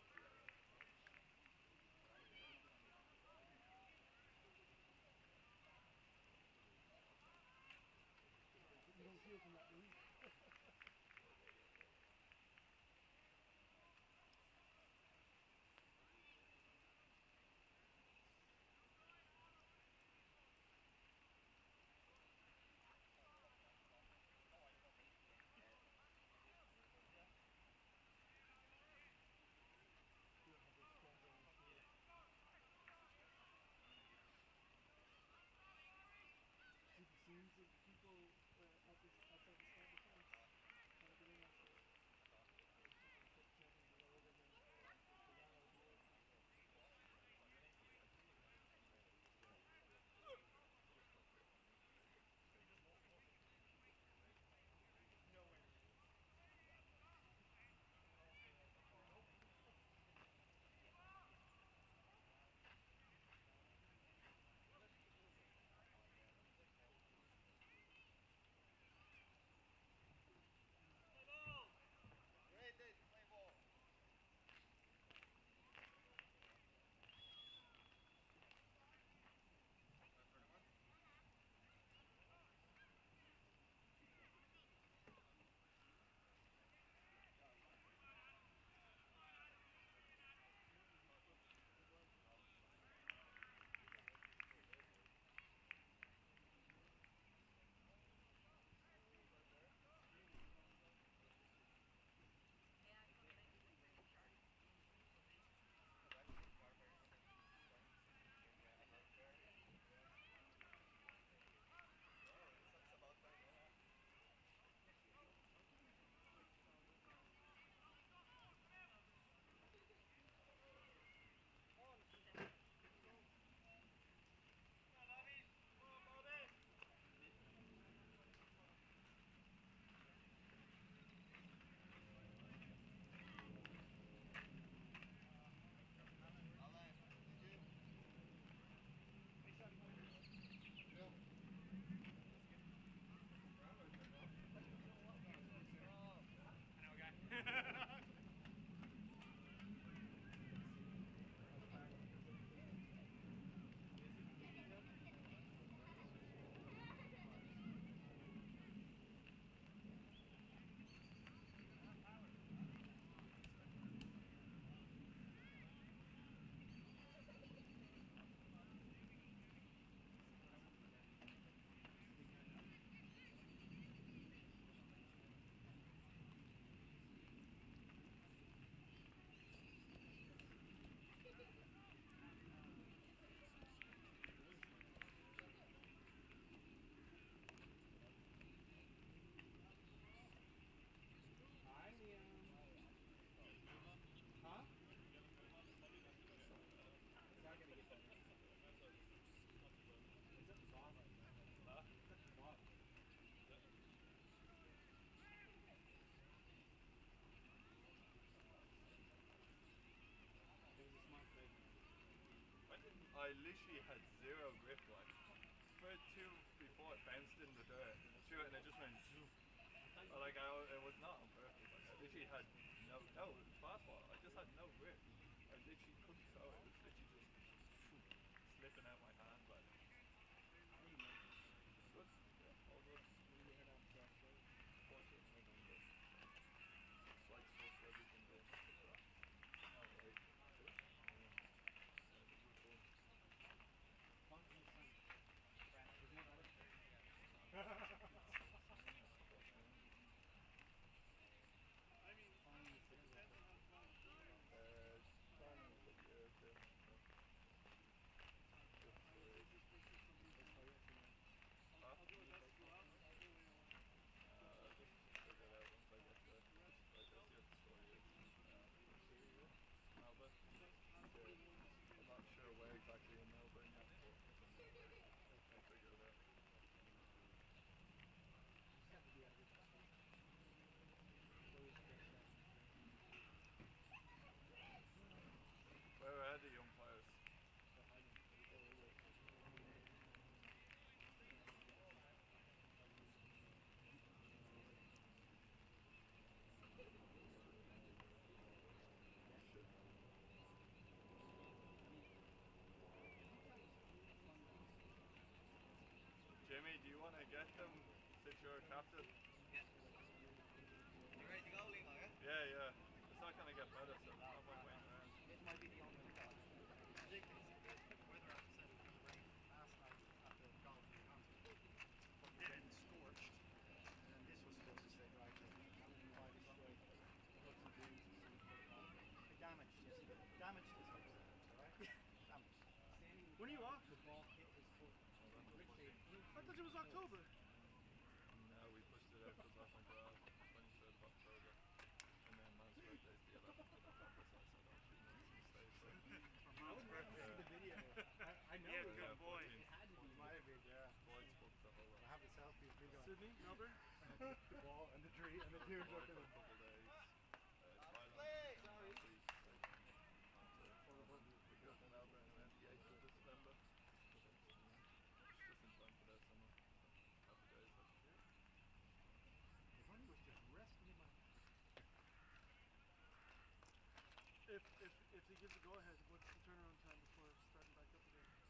You don't heal from that, do you? See the scenes of people outside the I literally had zero grip, like. First two before it bounced in the dirt, threw it and it just went zoom. It was not on purpose. Like I literally had no, it was fastball. I just had no grip. I literally couldn't throw it. It was literally just slipping out my hand. Like good, yeah, all good. Fortunate November. Flights booked, everything done. Oh wait, good. Liverpool. Trying for the year or two. So. Huh? Just figure it out once I get there. Like I see what the story is. Melbourne. Yeah. I'm not sure where exactly in Melbourne yet, but I'll figure it out. Where are the young players? Shit. Jimmy, do you want to get them since you're a captain? Yeah. You ready to go, Liam, are you? Yeah. It's not going to get better, so there's no point waiting around. It might be the only one that it's ridiculous. The weather app said it was going to rain last night at the golf we went to. But then it scorched. And then this was supposed to stay dry till 5 straight. Lots of breezes. I damaged yesterday. Damaged is alright? Damaged. When are you off? The ball hit his foot. November 14th. I thought it was October. No, we pushed it out because of my grad, 23rd of October. And then Man's birthday is the 11th of November, so I said, oh, shoot, no, it's going to stay. So. For Mom's birthday. See the video. I know. Yeah, it. good boy. 14th. It had to be. Might have been, yeah. Floyd's booked the whole lot. I have the selfie of me going. Sydney, Melbourne. The ball and the tree and the dude Floyd looking for at a couple of days. Thailand. Sorry. We go to Melbourne around the 8th of December. Just in time for their summer. So happy days. The honey was just resting in my hand. If he gives a go ahead, what's the turnaround time before starting back up again?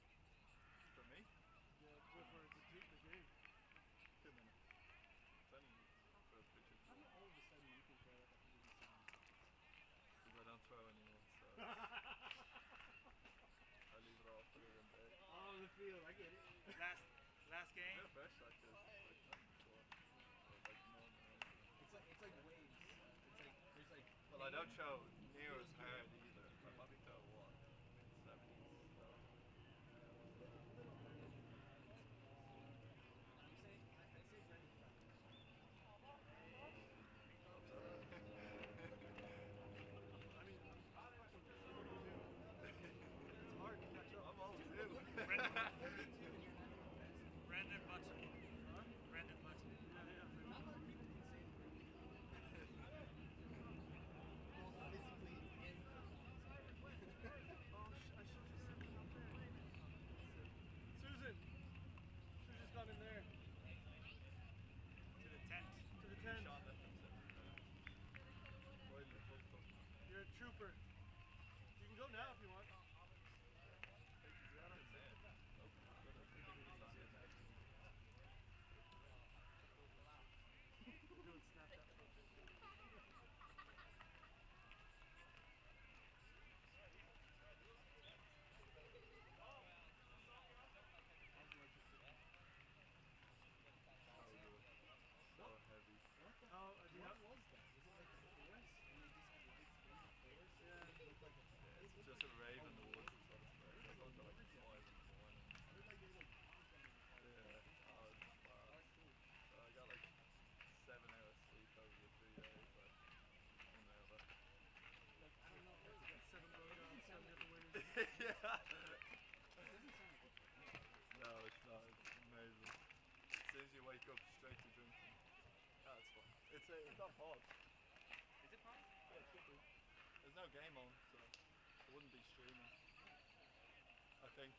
For me? Yeah, go for the game. 2 minutes. 20 minutes for pitches. How all of a sudden you think they're at 170? Because I don't throw anymore, so I leave it all for in bed. All in the field, I get it. Last game. Yeah, fresh like this, like nothing short, or like normal. It's like waves. It's like there's like. Well, I don't throw near as hard either. I probably throw what, mid 70s. So. You say I'd say Brendan Fraser. I mean, I'm fucking old too. It's hard to catch up. I'm old too. Brendan Button. Huh? Brendan Button. Yeah. Not a lot of people can say both physically and Oh, I should just send it up there. Susan, should have just gone in there. To the tent. To the tent. Sean left him sitting there. Right in the club cup. You're a trooper. You can go now if you want. Is that insane? Nope. Good. I think it's on his head. We're doing Snapchat photos. So good. So heavy. Oh, do you have? was that? Was it like a forest and they just had lights in the forest? Yeah. It looked like a Yeah, it's just a rave in the woods is what it's about. I go to like 5 in the morning. I looked like there was like palms on the Yeah. Oh, it's bad. So I got like 7 hours sleep over the 3 days. Like, unreal. Like, I don't know. You got 7 blowjobs, 7 different women. Yeah. It doesn't sound like it. No, it's not. It's amazing. As soon as you wake up, straight to drinking. Oh, it's fun. It's on pause. Is it fun? Yeah, it should be. There's no game on, so it wouldn't be streaming. I think.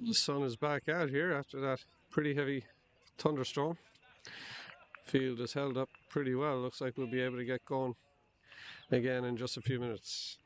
The sun is back out here after that pretty heavy thunderstorm. Field is held up pretty well. Looks like we'll be able to get going again in just a few minutes.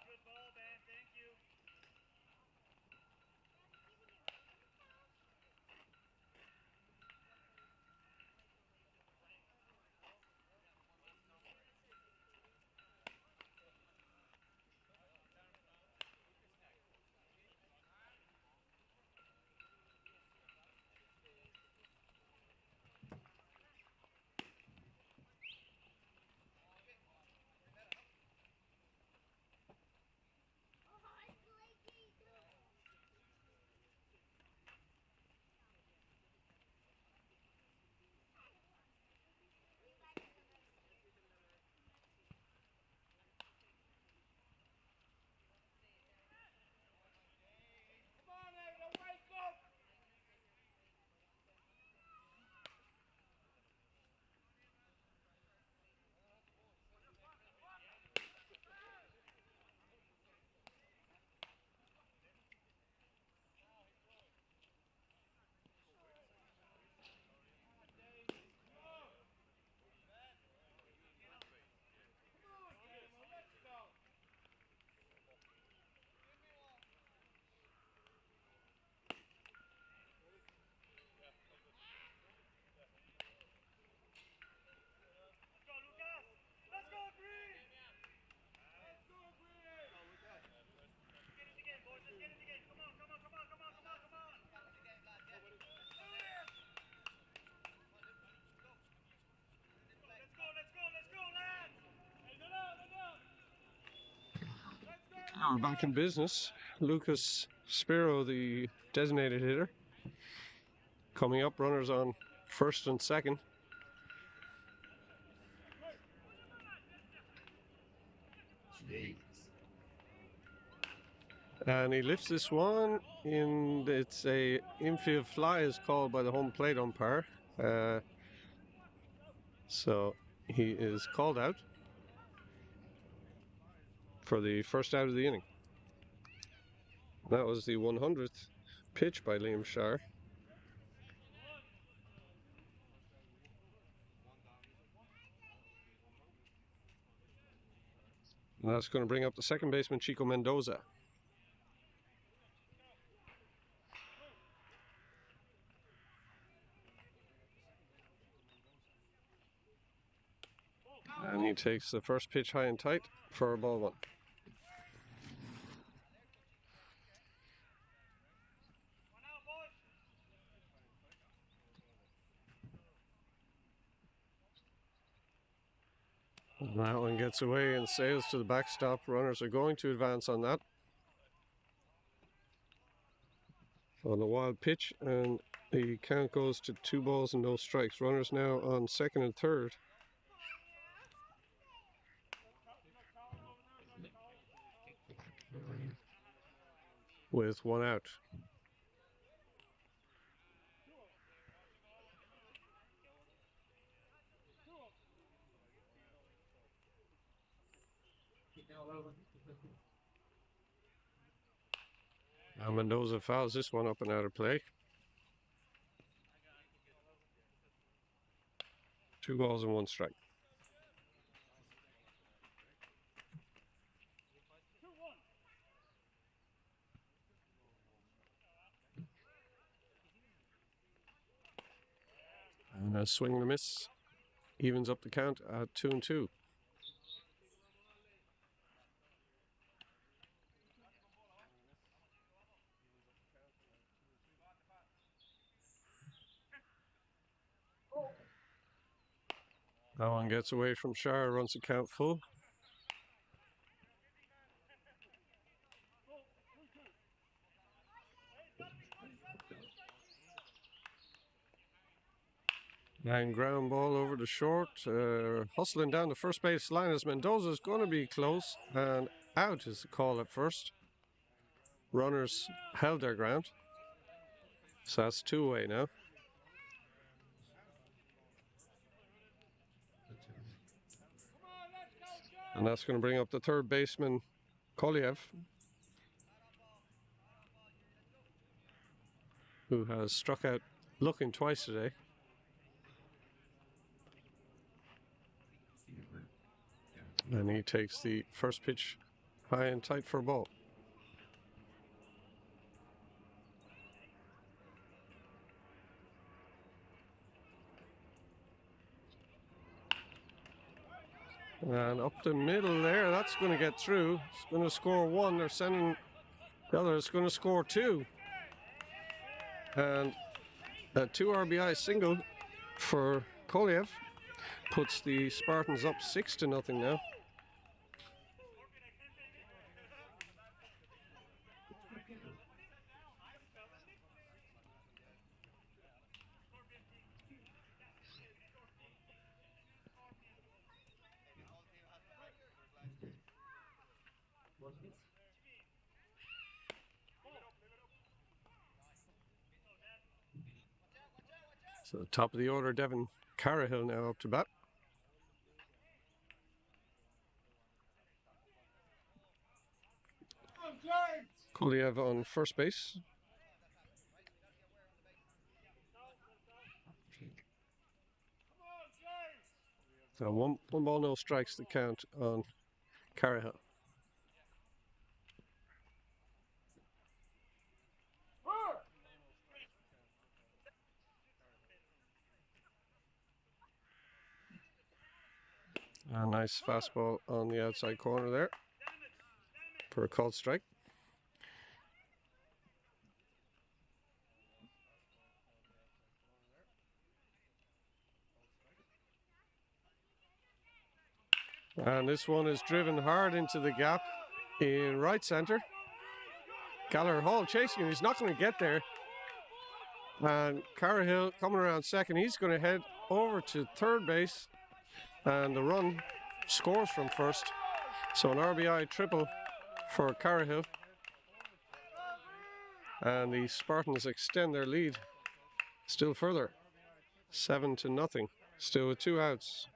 Good ball, Ben. Thank you. We're back in business. Lucas Spiro, the designated hitter. Coming up, runners on first and second. And he lifts this one in. It's a infield fly is called by the home plate umpire. So he is called out for the first out of the inning. That was the 100th pitch by Liam Shire. And that's going to bring up the second baseman, Chico Mendoza. And he takes the first pitch high and tight for ball one. And that one gets away and sails to the backstop. Runners are going to advance on that. On the wild pitch, and the count goes to 2 balls and no strikes. Runners now on second and third. With 1 out. Now Mendoza fouls this one up and out of play. 2 balls and 1 strike. And a swing and a miss evens up the count at 2-2. That one gets away from Shire, runs the count full. And ground ball over the short. Hustling down the first base line as Mendoza's going to be close. And out is the call at first. Runners held their ground. So that's 2 away now. And that's going to bring up the third baseman, Koliev, who has struck out looking twice today. And he takes the first pitch high and tight for a ball. And up the middle there, that's going to get through. It's going to score 1. They're sending the other. It's going to score 2. And a 2 RBI single for Koliev puts the Spartans up 6-0 now. So top of the order, Devin Carahill now up to bat. Koliev on first base. So one ball, no strikes the count on Carahill. A nice fastball on the outside corner there for a called strike. And this one is driven hard into the gap in right center. Gallagher Hall chasing him. He's not going to get there. And Carahill coming around second. He's going to head over to third base. And the run scores from first. So an RBI triple for Carahill. And the Spartans extend their lead still further. 7-0. Still with 2 outs.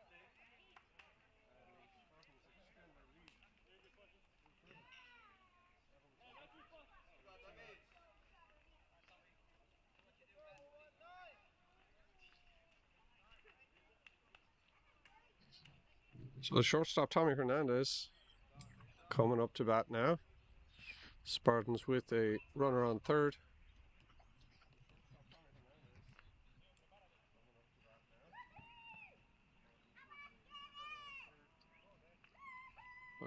So the shortstop, Tommy Hernandez, coming up to bat now. Spartans with a runner on third.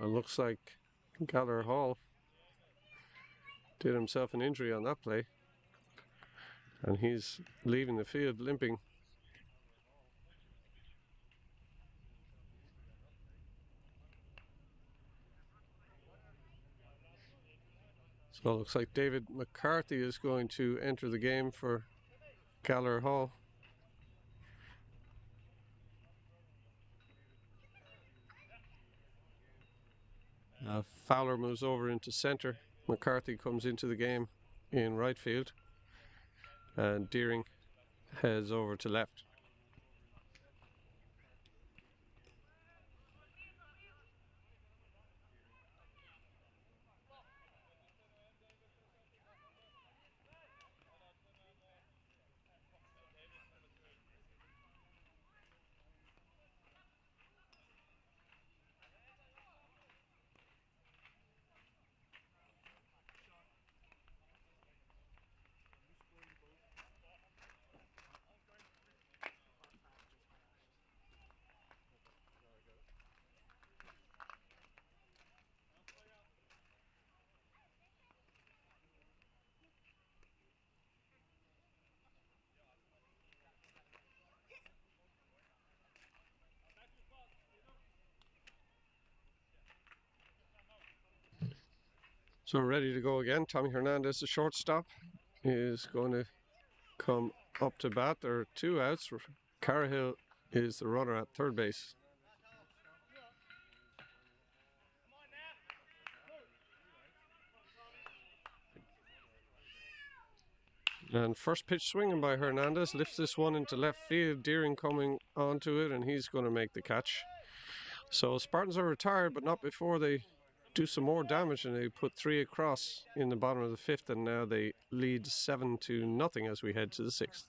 It looks like Gallagher Hall did himself an injury on that play. And he's leaving the field limping. So it looks like David McCarthy is going to enter the game for Gallagher Hall. Fowler moves over into center. McCarthy comes into the game in right field. And Deering heads over to left. So ready to go again. Tommy Hernandez, the shortstop, is going to come up to bat. There are 2 outs. Carahill is the runner at third base. And first pitch swinging by Hernandez, lifts this one into left field. Deering coming onto it, and he's going to make the catch. So Spartans are retired, but not before they do some more damage, and they put 3 across in the bottom of the 5th, and now they lead 7-0 as we head to the 6th.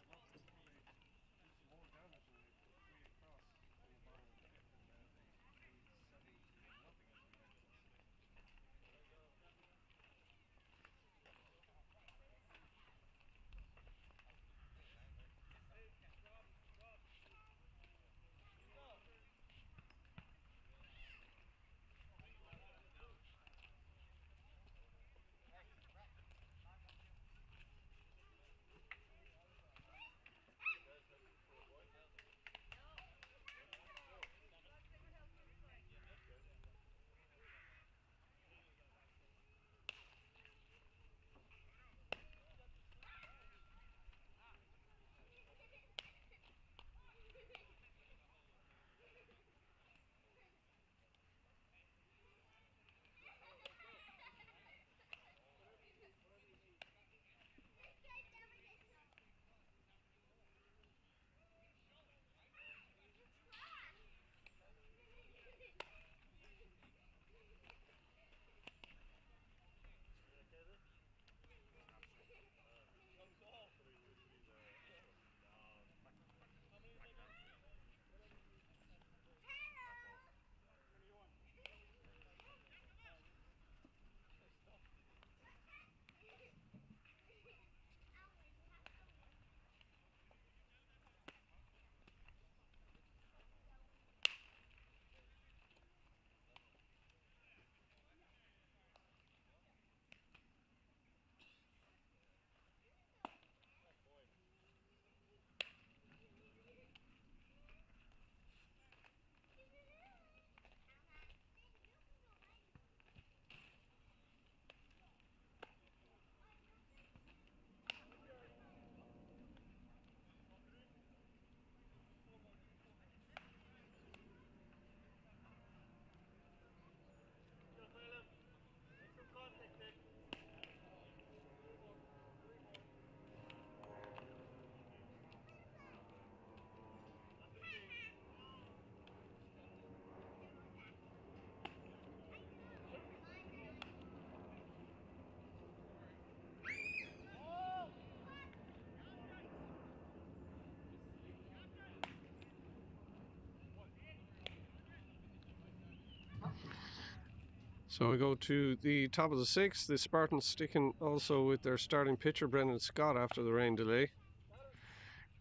So we go to the top of the 6th. The Spartans sticking also with their starting pitcher, Brendan Scott, after the rain delay.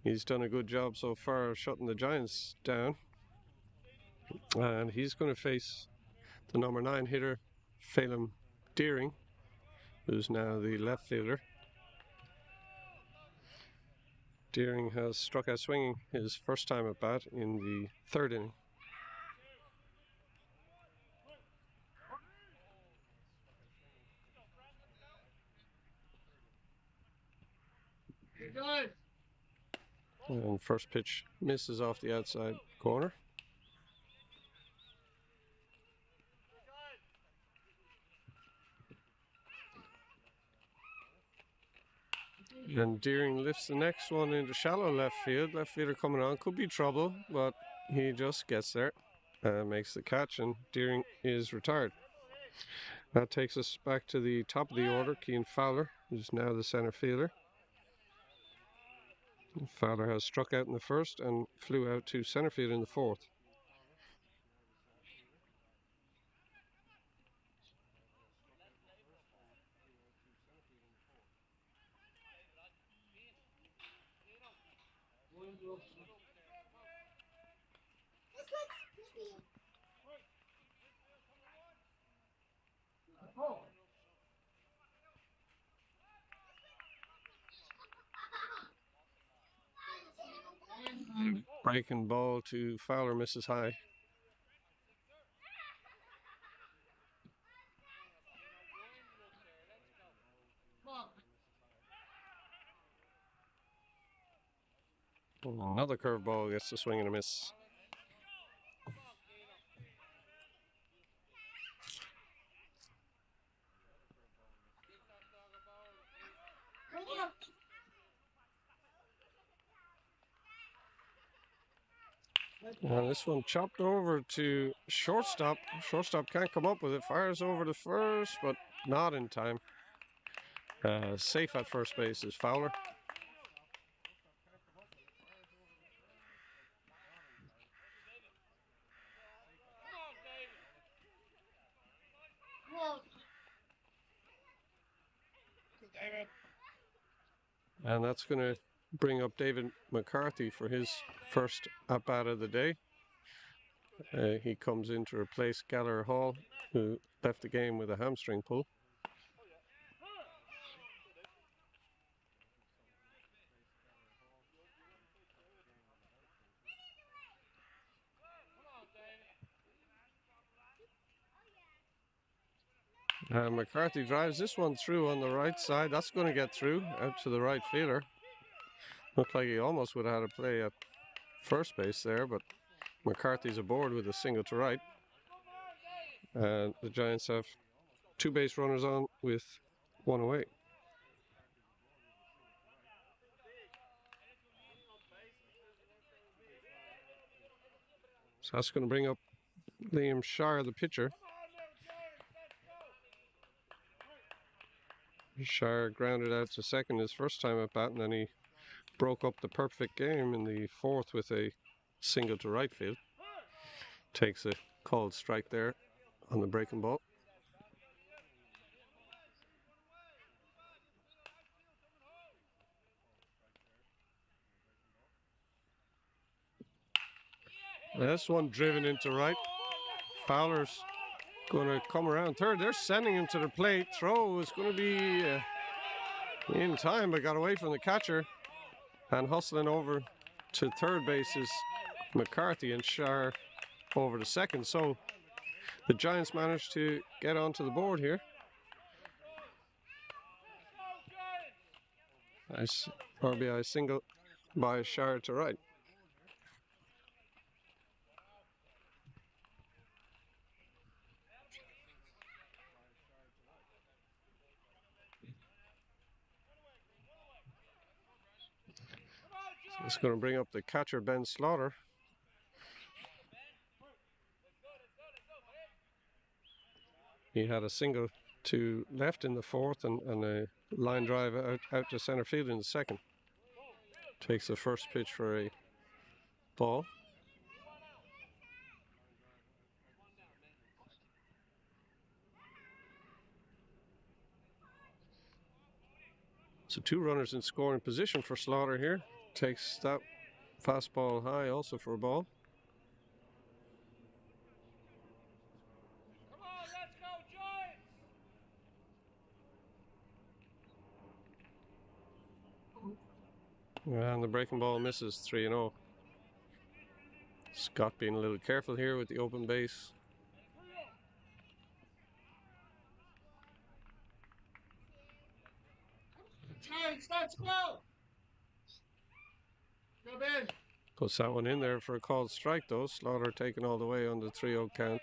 He's done a good job so far of shutting the Giants down. And he's going to face the number 9 hitter, Phelan Deering, who's now the left fielder. Deering has struck out swinging his first time at bat in the 3rd inning. And first pitch misses off the outside corner. And Deering lifts the next one into shallow left field. Left fielder coming on. Could be trouble, but he just gets there and makes the catch, and Deering is retired. That takes us back to the top of the order. Cian Fowler is now the center fielder. Fowler has struck out in the 1st and flew out to center field in the 4th. Breaking ball to Fowler, misses high. Another curveball gets a swing and a miss. And this one chopped over to shortstop. Shortstop can't come up with it. Fires over to first, but not in time. Safe at first base is Fowler. And that's going to bring up David McCarthy for his first at-bat of the day. He comes in to replace Gallagher Hall, who left the game with a hamstring pull. And McCarthy drives this one through on the right side. That's going to get through out to the right fielder. Looked like he almost would have had a play at first base there, but McCarthy's aboard with a single to right. And the Giants have two base runners on with one away. So that's going to bring up Liam Shire, the pitcher. Shire grounded out to second his first time at bat, and then he broke up the perfect game in the fourth with a single to right field. Takes a called strike there on the breaking ball. This one driven into right. Fowler's going to come around third. They're sending him to the plate. Throw is going to be in time, but got away from the catcher. And hustling over to third base is McCarthy, and Shire over to second. So the Giants managed to get onto the board here. Nice RBI single by Shire to right. So it's going to bring up the catcher, Ben Slaughter. He had a single to left in the fourth and a line drive out to center field in the second. Takes the first pitch for a ball. So two runners in scoring position for Slaughter here. Takes that fastball high also for a ball. Come on, let's go, Giants! And the breaking ball misses 3-0. Scott being a little careful here with the open base. Giants, let's go! Go, Ben! Puts that one in there for a called strike though. Slaughter taken all the way on the 3-0 count.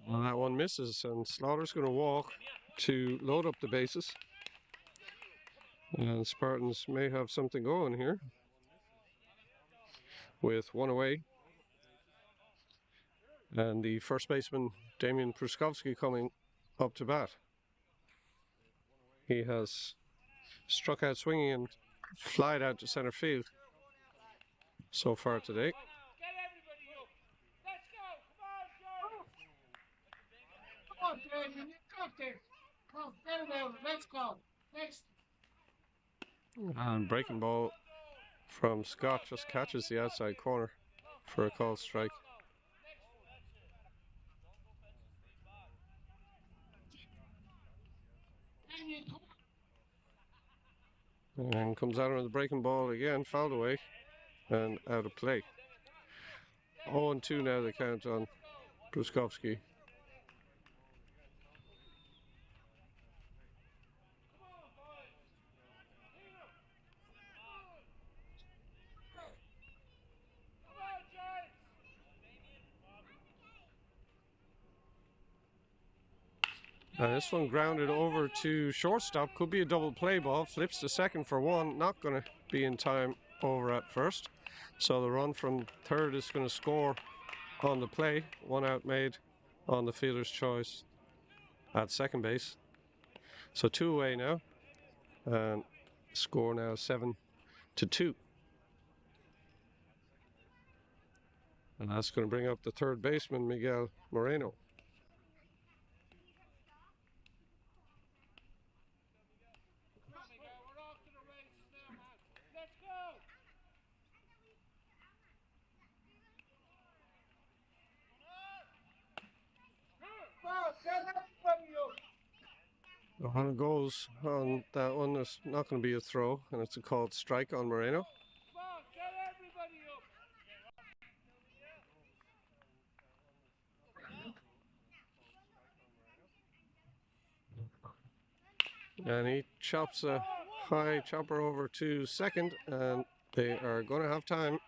Well, that one misses, and Slaughter's going to walk to load up the bases. And Spartans may have something going here with one away. And the first baseman, Damian Pruskowski, coming up to bat. He has struck out swinging and flied out to center field so far today. Come on, Damian, you got this! Come, very well, let's go! Next! And breaking ball from Scott just catches the outside corner for a called strike. And comes out on the breaking ball again, fouled away and out of play. 0-2 now the count on Bruskowski. This one grounded over to shortstop. Could be a double play ball. Flips to second for one. Not going to be in time over at first. So the run from third is going to score on the play. 1 out made on the fielder's choice at second base. So 2 away now. And score now 7-2. And that's going to bring up the third baseman, Miguel Moreno. The 100 goes on that one. There's not going to be a throw, and it's a called strike on Moreno. And he chops a high chopper over to second, and they are going to have time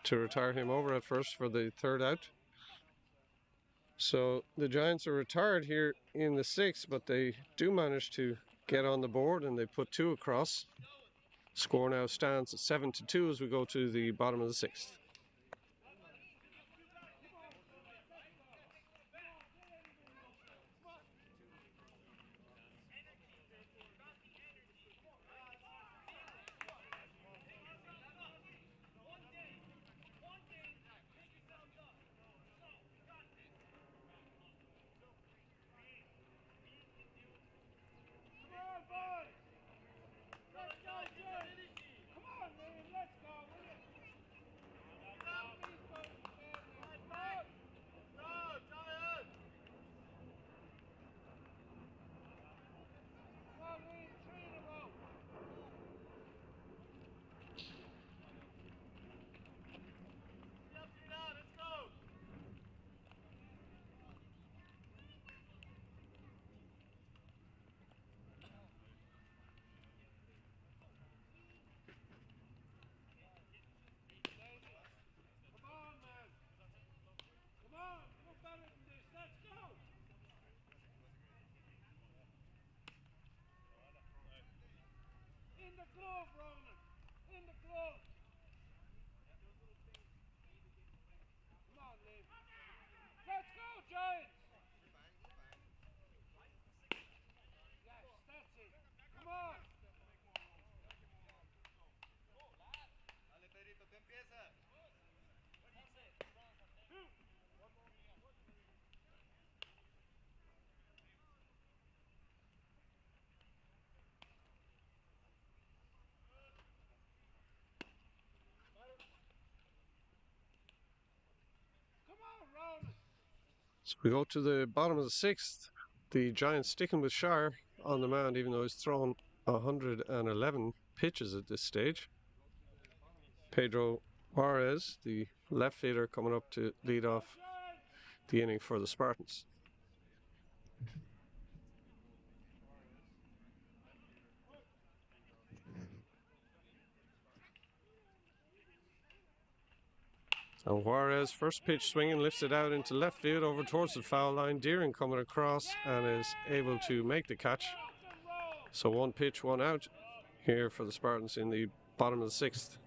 to retire him over at first for the third out. So the Giants are retired here in the 6th, but they do manage to get on the board, and they put 2 across. Score now stands at 7-2 as we go to the bottom of the 6th. So we go to the bottom of the 6th. The Giants sticking with Shire on the mound, even though he's thrown 111 pitches at this stage. Pedro Juarez, the left fielder, coming up to lead off the inning for the Spartans. And Juarez, first pitch swinging, lifts it out into left field over towards the foul line. Deering coming across and is able to make the catch. So 1 pitch, 1 out here for the Spartans in the bottom of the 6th.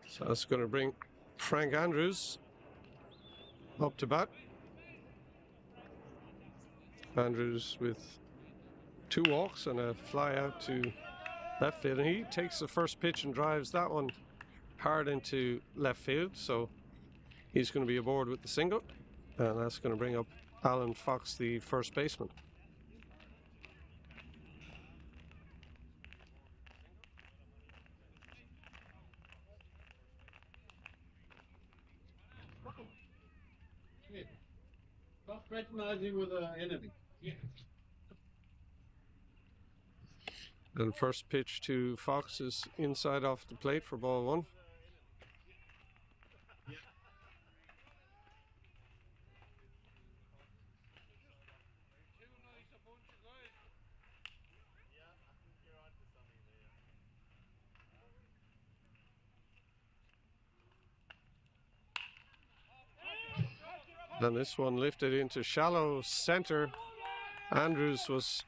So that's going to bring Frank Andrews up to bat. Andrews with 2 walks and a fly out to left field. And he takes the first pitch and drives that one hard into left field. So he's going to be aboard with the single. And that's going to bring up Alan Fox, the first baseman. Stop fraternizing with an enemy. And first pitch to Fox is inside off the plate for ball one. Too nice a bunch of guys. Yeah, I think you're onto something there. And this one lifted into shallow center. Andrews was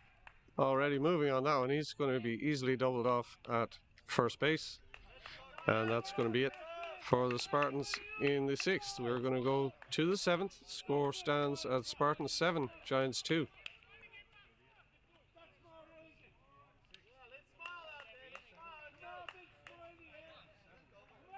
already moving on that one. He's going to be easily doubled off at first base. And that's going to be it for the Spartans in the sixth. We're going to go to the seventh. Score stands at Spartans 7, Giants 2. That's more easy. Yeah, let's smile out there. Let's smile. No big smiley here. Come on.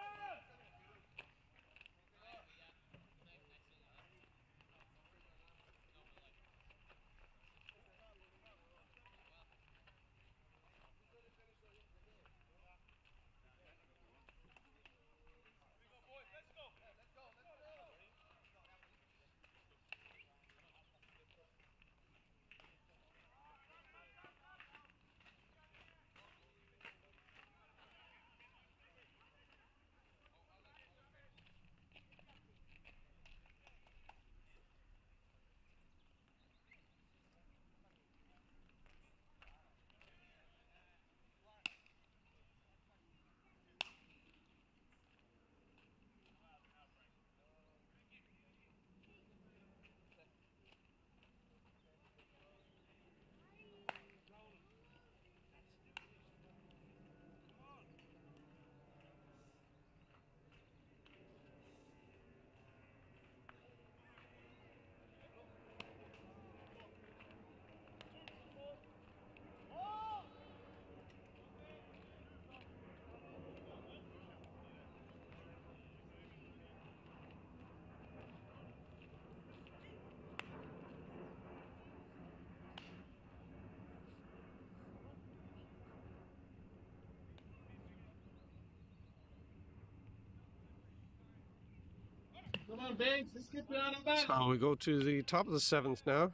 Come on, Banks. Let's get behind him back. So we go to the top of the seventh now.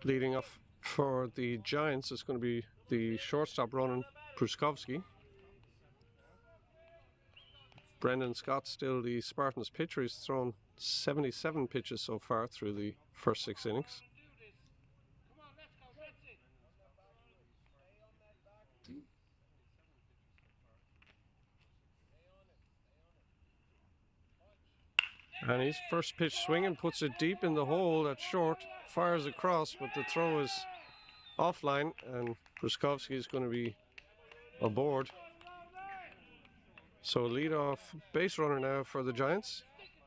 Leading off for the Giants is going to be the shortstop Ronan Pruskowski. Brendan Scott, still the Spartans pitcher. He's thrown 77 pitches so far through the first 6 innings. Do this. Come on, let's go. That's it. And his first pitch swinging puts it deep in the hole at short, fires across, but the throw is offline, and Pruskowski is going to be aboard. So leadoff base runner now for the Giants,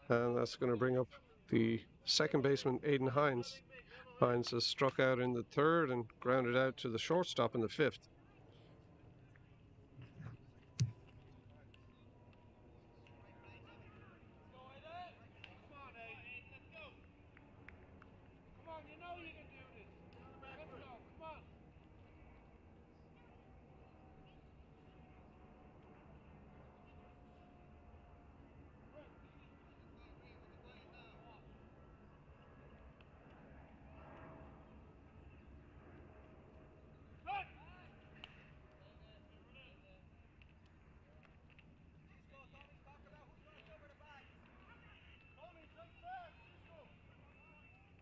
and that's going to bring up the second baseman Aidan Hines. Hines has struck out in the third and grounded out to the shortstop in the fifth. Come on, Aiden. Let's go. Come on, you know you can do this. Let's go. Come on.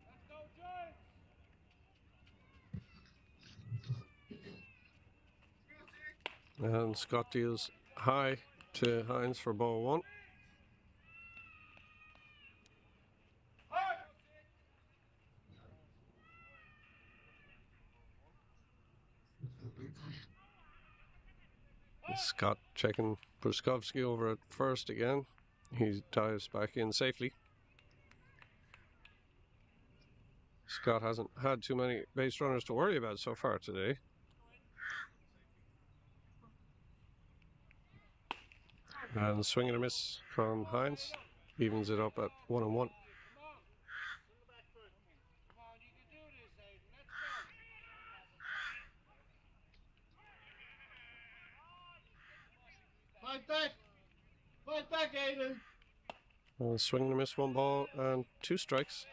Let's go, Giants. And Scott deals high to Hines for ball one. Scott checking Pruskowski over at first again. He dives back in safely. Scott hasn't had too many base runners to worry about so far today. And swing and a miss from Hines. Evens it up at 1-1. Come on. Come on, you can do this, Aiden. Let's go. Fight back. Fight back, Aiden. Swing and a miss, 1 ball and 2 strikes.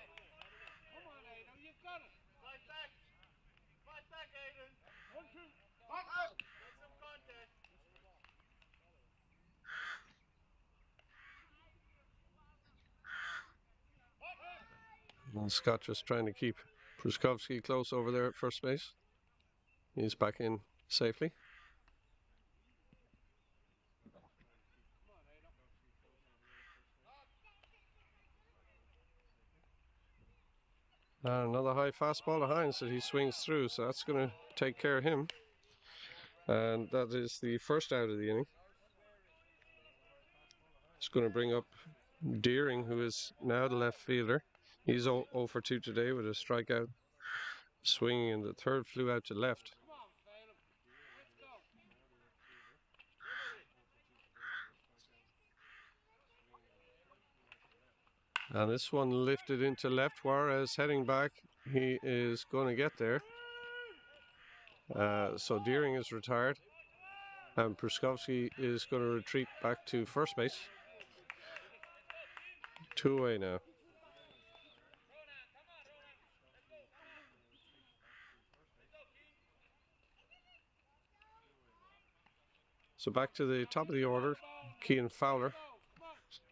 Come on, Aiden. You've got it. Fight back. Fight back, Aiden. 1, 2, And Scott just trying to keep Pruskowski close over there at first base. He's back in safely. And another high fastball to Hines that he swings through, so that's going to take care of him. And that is the first out of the inning. It's going to bring up Deering, who is now the left fielder. He's 0 for 2 today with a strikeout. Swinging, and the third flew out to left. And this one lifted into left. Juarez heading back. He is going to get there. So Deering is retired. And Pruskowski is going to retreat back to first base. 2 away now. So back to the top of the order. Kean Fowler,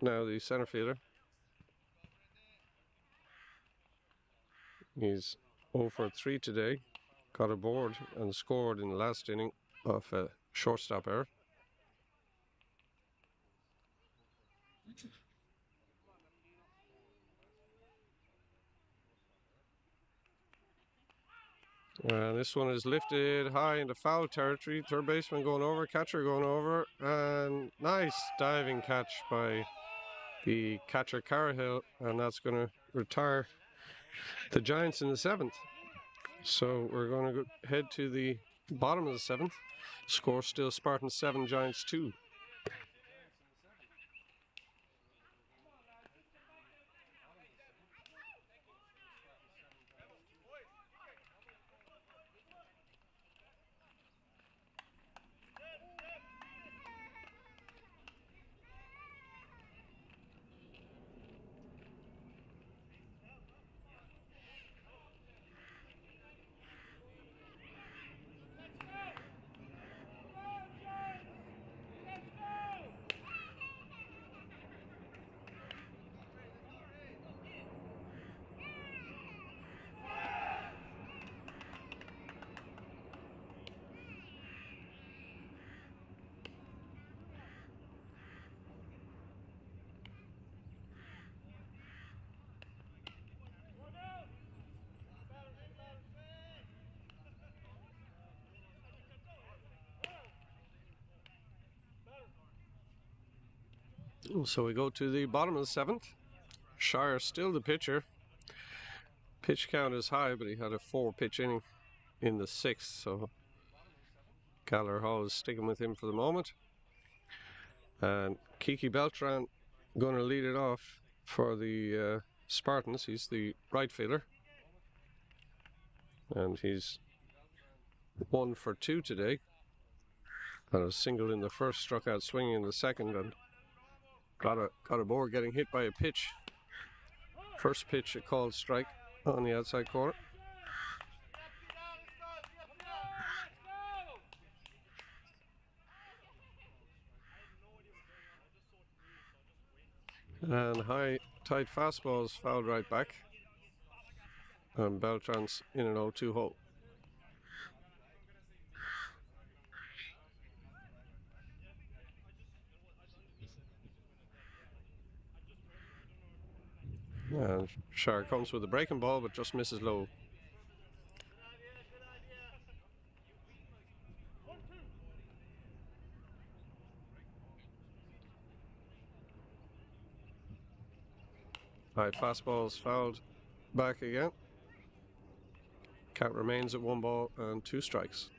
now the center fielder. He's 0 for 3 today. Got aboard and scored in the last inning off a shortstop error. And this one is lifted high into foul territory. Third baseman going over, catcher going over, and nice diving catch by the catcher Carahill, and that's going to retire the Giants in the 7th. So we're going to head to the bottom of the 7th. Score still Spartans 7, Giants 2. So we go to the bottom of the 7th. Shire still the pitcher. Pitch count is high, but he had a 4-pitch inning in the 6th, so Galler Hall is sticking with him for the moment. And Kiki Beltran going to lead it off for the Spartans. He's the right fielder. And he's 1 for 2 today. Got a single in the first, struck out swinging in the second, and got aboard getting hit by a pitch. First pitch, a called strike on the outside corner. And high, tight fastballs fouled right back. And Beltran's in an 0-2 hole. And Shire comes with a breaking ball, but just misses low. High fastballs fouled back again. Count remains at 1 ball and 2 strikes.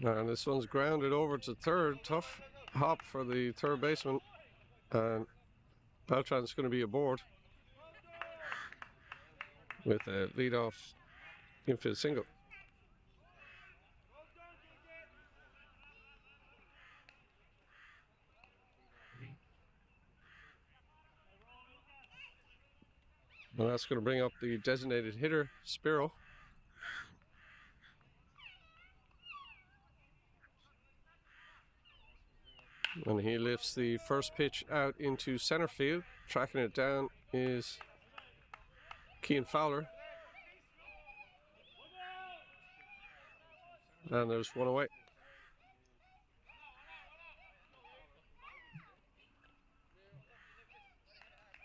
And this one's grounded over to third. Tough hop for the third baseman. And Beltran's going to be aboard with a leadoff infield single. And that's going to bring up the designated hitter, Spiro. And he lifts the first pitch out into center field. Tracking it down is Cian Fowler. And there's one away.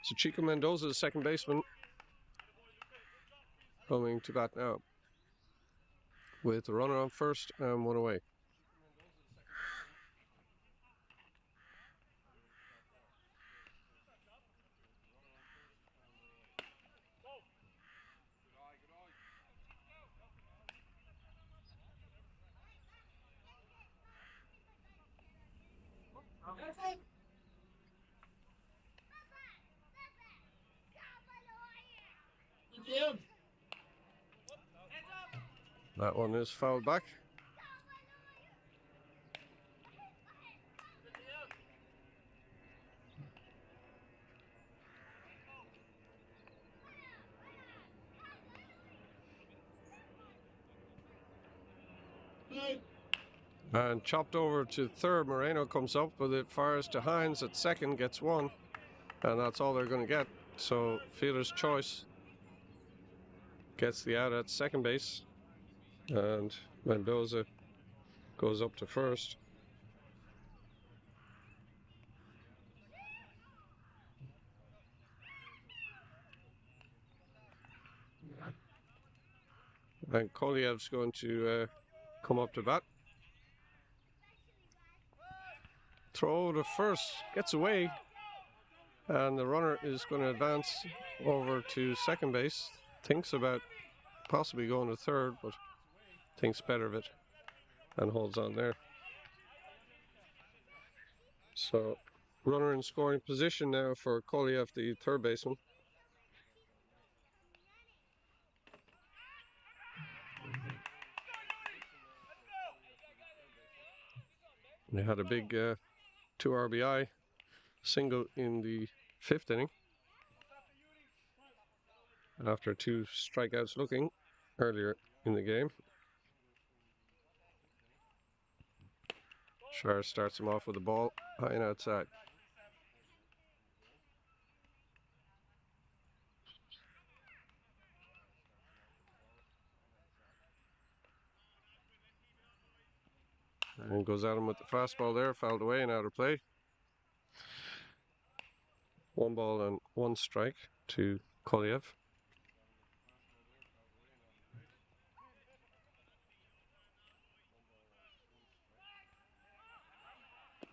So Chico Mendoza, the second baseman, coming to bat now with a runner on first and one away. That one is fouled back. And chopped over to third. Moreno comes up, but it fires to Hines at second, gets one. And that's all they're going to get. So fielder's choice gets the out at second base. And Mendoza goes up to first. And Kolyev's going to come up to bat. Throw to first, gets away. And the runner is going to advance over to second base. Thinks about possibly going to third, but thinks better of it and holds on there. So runner in scoring position now for Kolyev, the third baseman. They had a big 2 RBI single in the 5th inning after 2 strikeouts looking earlier in the game. Shar starts him off with the ball high and outside. And goes at him with the fastball there, fouled away and out of play. 1 ball and 1 strike to Kolyev.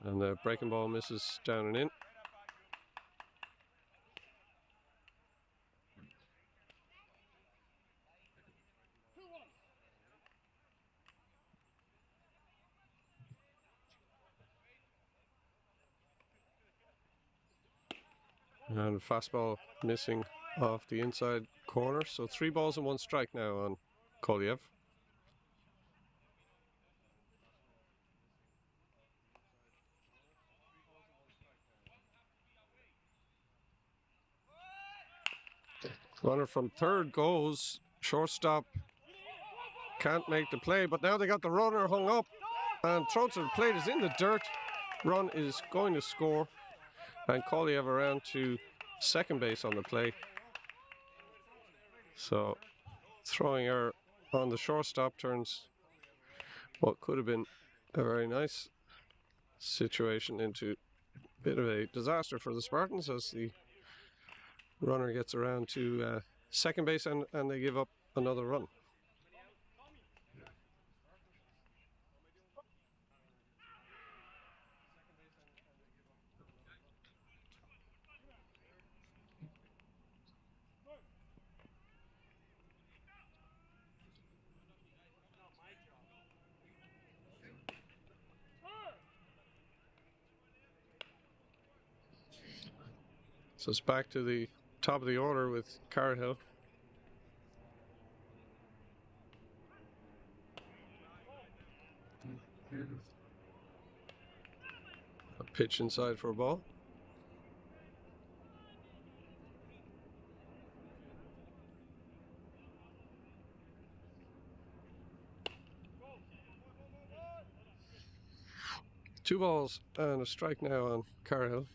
And the breaking ball misses down and in. And fastball missing off the inside corner. So 3 balls and 1 strike now on Kolyev. Runner from third goes. Shortstop can't make the play, but now they got the runner hung up and throw to the plate is in the dirt. Run is going to score. And Kolyev around to second base on the play. So throwing error on the shortstop turns what could have been a very nice situation into a bit of a disaster for the Spartans as the runner gets around to second base and they give up another run. So it's back to the top of the order with Carhill. A pitch inside for a ball. 2 balls and a strike now on Carhill.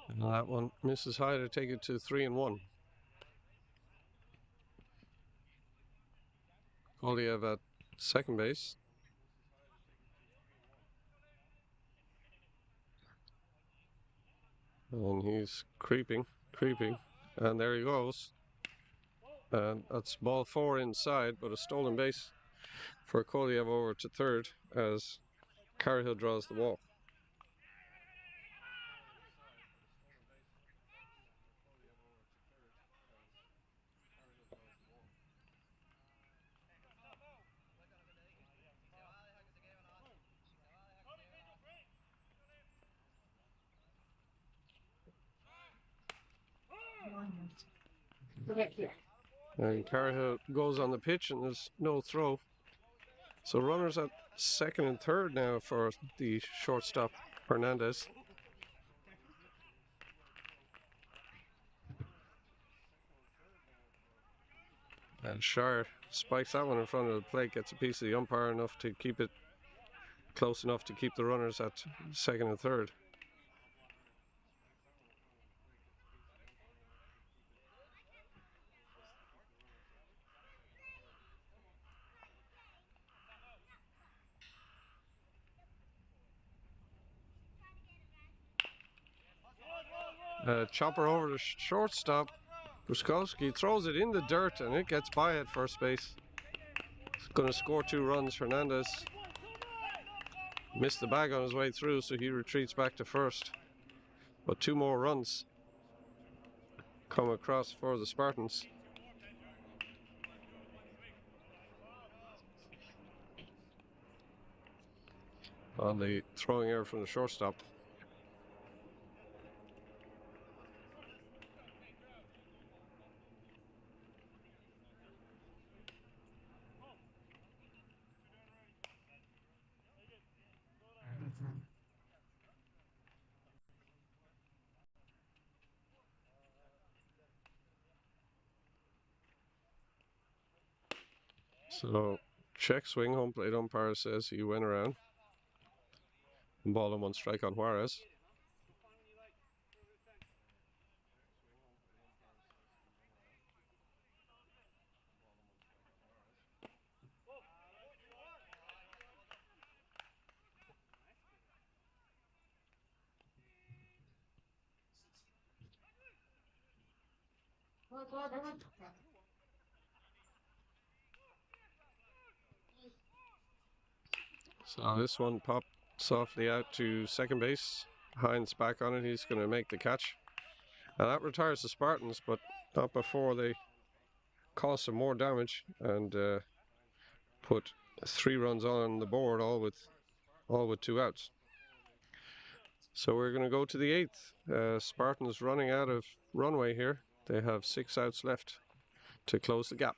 And that one misses high to take it to 3-1. Koliev at second base. And he's creeping, and there he goes. And that's ball 4 inside, but a stolen base for Koliev over to third as Carhill draws the walk. And Carhill goes on the pitch and there's no throw. So runners at second and third now for the shortstop, Hernandez. And Shire spikes that one in front of the plate, gets a piece of the umpire enough to keep it close enough to keep the runners at second and third. Chopper over to shortstop. Bruskowski throws it in the dirt and it gets by at first base. It's going to score 2 runs. Hernandez missed the bag on his way through, so he retreats back to first. But 2 more runs come across for the Spartans. On the throwing error from the shortstop. So check swing, home plate umpire says he went around. Ball and 1 strike on Juarez. So this one popped softly out to second base. Hines back on it. He's going to make the catch. And that retires the Spartans, but not before they cause some more damage and put 3 runs on the board, all with 2 outs. So we're going to go to the 8th. Spartans running out of runway here. They have 6 outs left to close the gap.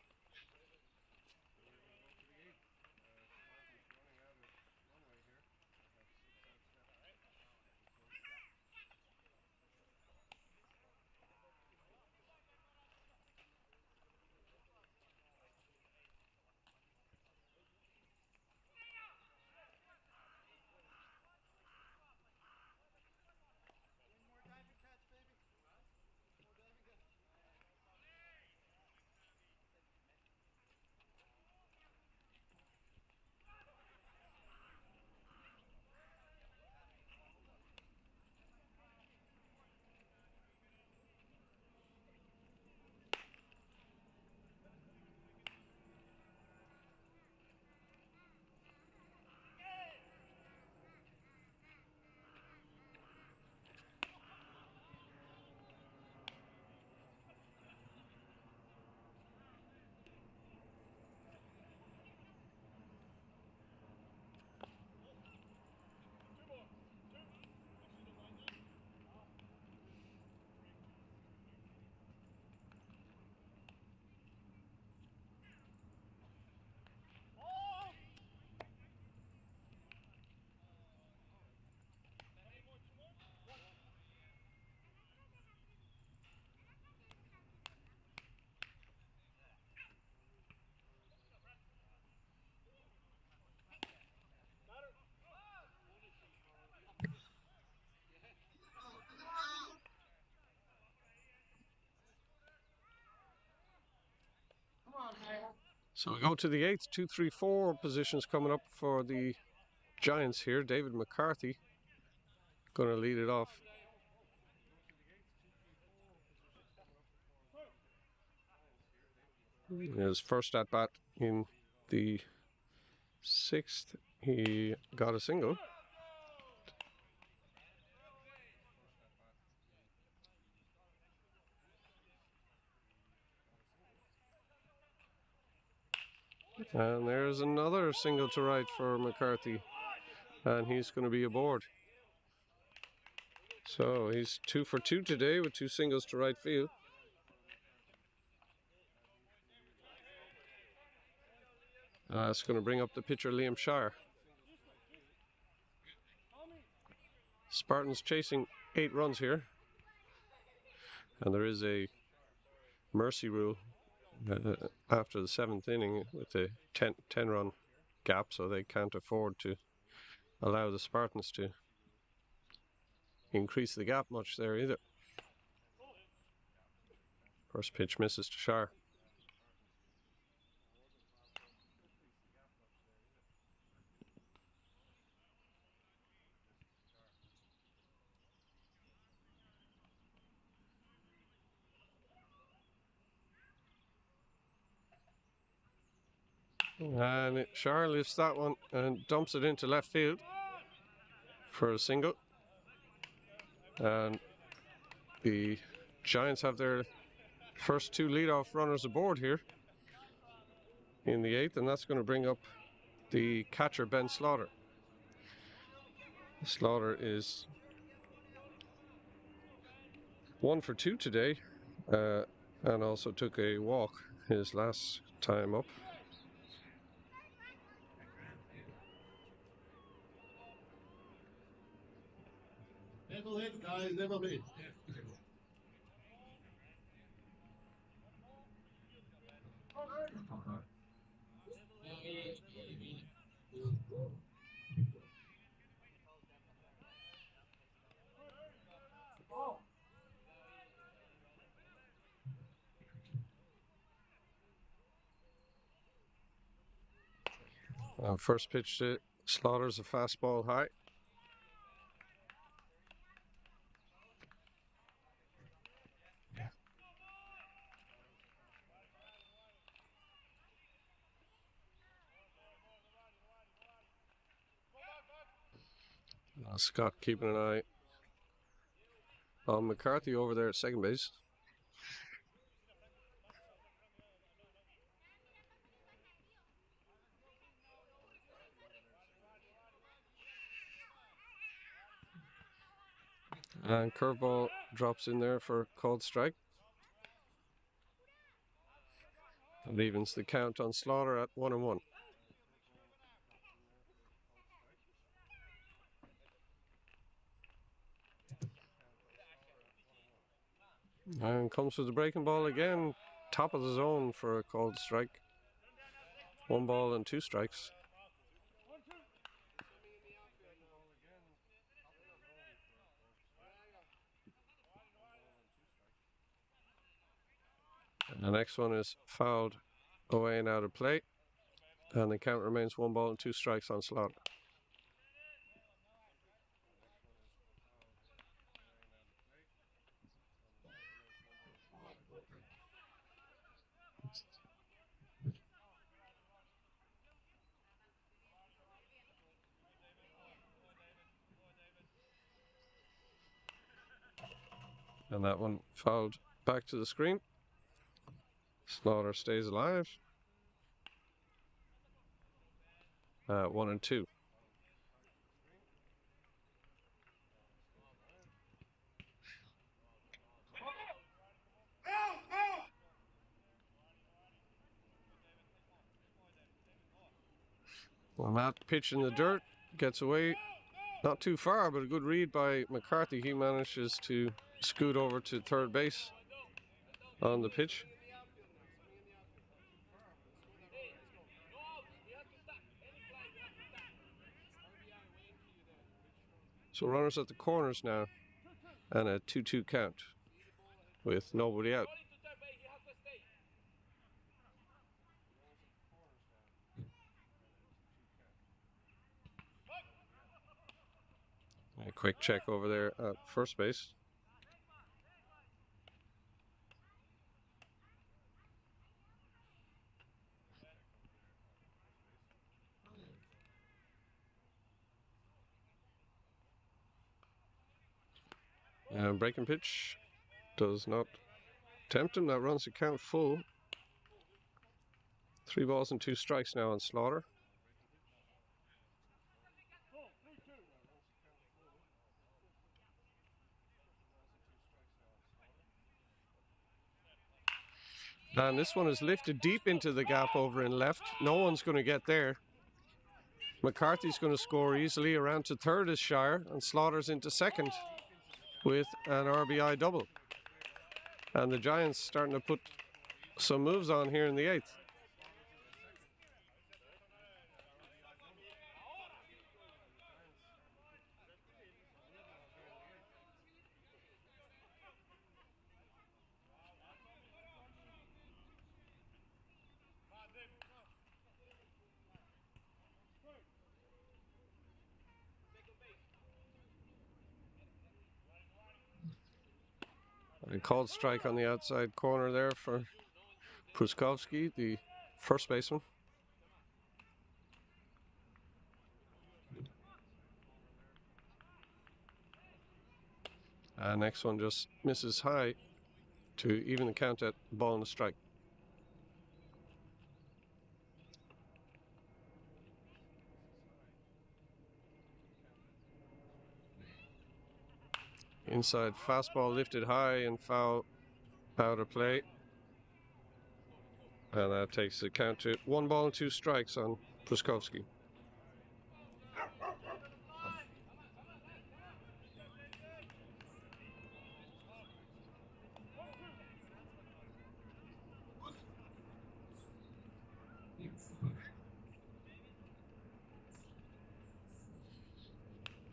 So we go to the 8th, 2-3-4 positions coming up for the Giants here. David McCarthy going to lead it off. His first at bat in the 6th, he got a single. And there's another single to right for McCarthy, and he's going to be aboard. So he's 2 for 2 today with 2 singles to right field. It's going to bring up the pitcher Liam Shire. Spartans chasing 8 runs here, and there is a mercy rule after the 7th inning with a 10 run gap, so they can't afford to allow the Spartans to increase the gap much there either. First pitch misses to Shire. And Shire lifts that one and dumps it into left field for a single. And the Giants have their first 2 leadoff runners aboard here in the 8th, and that's going to bring up the catcher Ben Slaughter. Slaughter is 1 for 2 today, and also took a walk his last time up. Never hit, guys, never hit. First pitch to Slaughter's a fastball high. Scott keeping an eye on McCarthy over there at second base. And curveball drops in there for called strike. That evens the count on Slaughter at 1-1. And comes with the breaking ball again, top of the zone for a called strike. 1 ball and 2 strikes. And the next one is fouled away and out of play, and the count remains 1 ball and 2 strikes on Slaughter. And that one fouled back to the screen. Slaughter stays alive. 1-2. Well, that pitch in the dirt gets away, not too far, but a good read by McCarthy. He manages to scoot over to third base on the pitch. So runners at the corners now, and a 2-2 count with nobody out. quick check over there at first base. Breaking pitch does not tempt him. That runs the count full. 3 balls and 2 strikes now on Slaughter. And this one is lifted deep into the gap over in left. No one's going to get there. McCarthy's going to score easily. Around to third is Shire, and Slaughter's into second with an RBI double. And the Giants starting to put some moves on here in the 8th. A called strike on the outside corner there for Pruskowski, the first baseman. Next one just misses high to even the count at ball and a strike. Inside fastball lifted high and foul out of play. And that takes the count to 1 ball and 2 strikes on Pruskowski.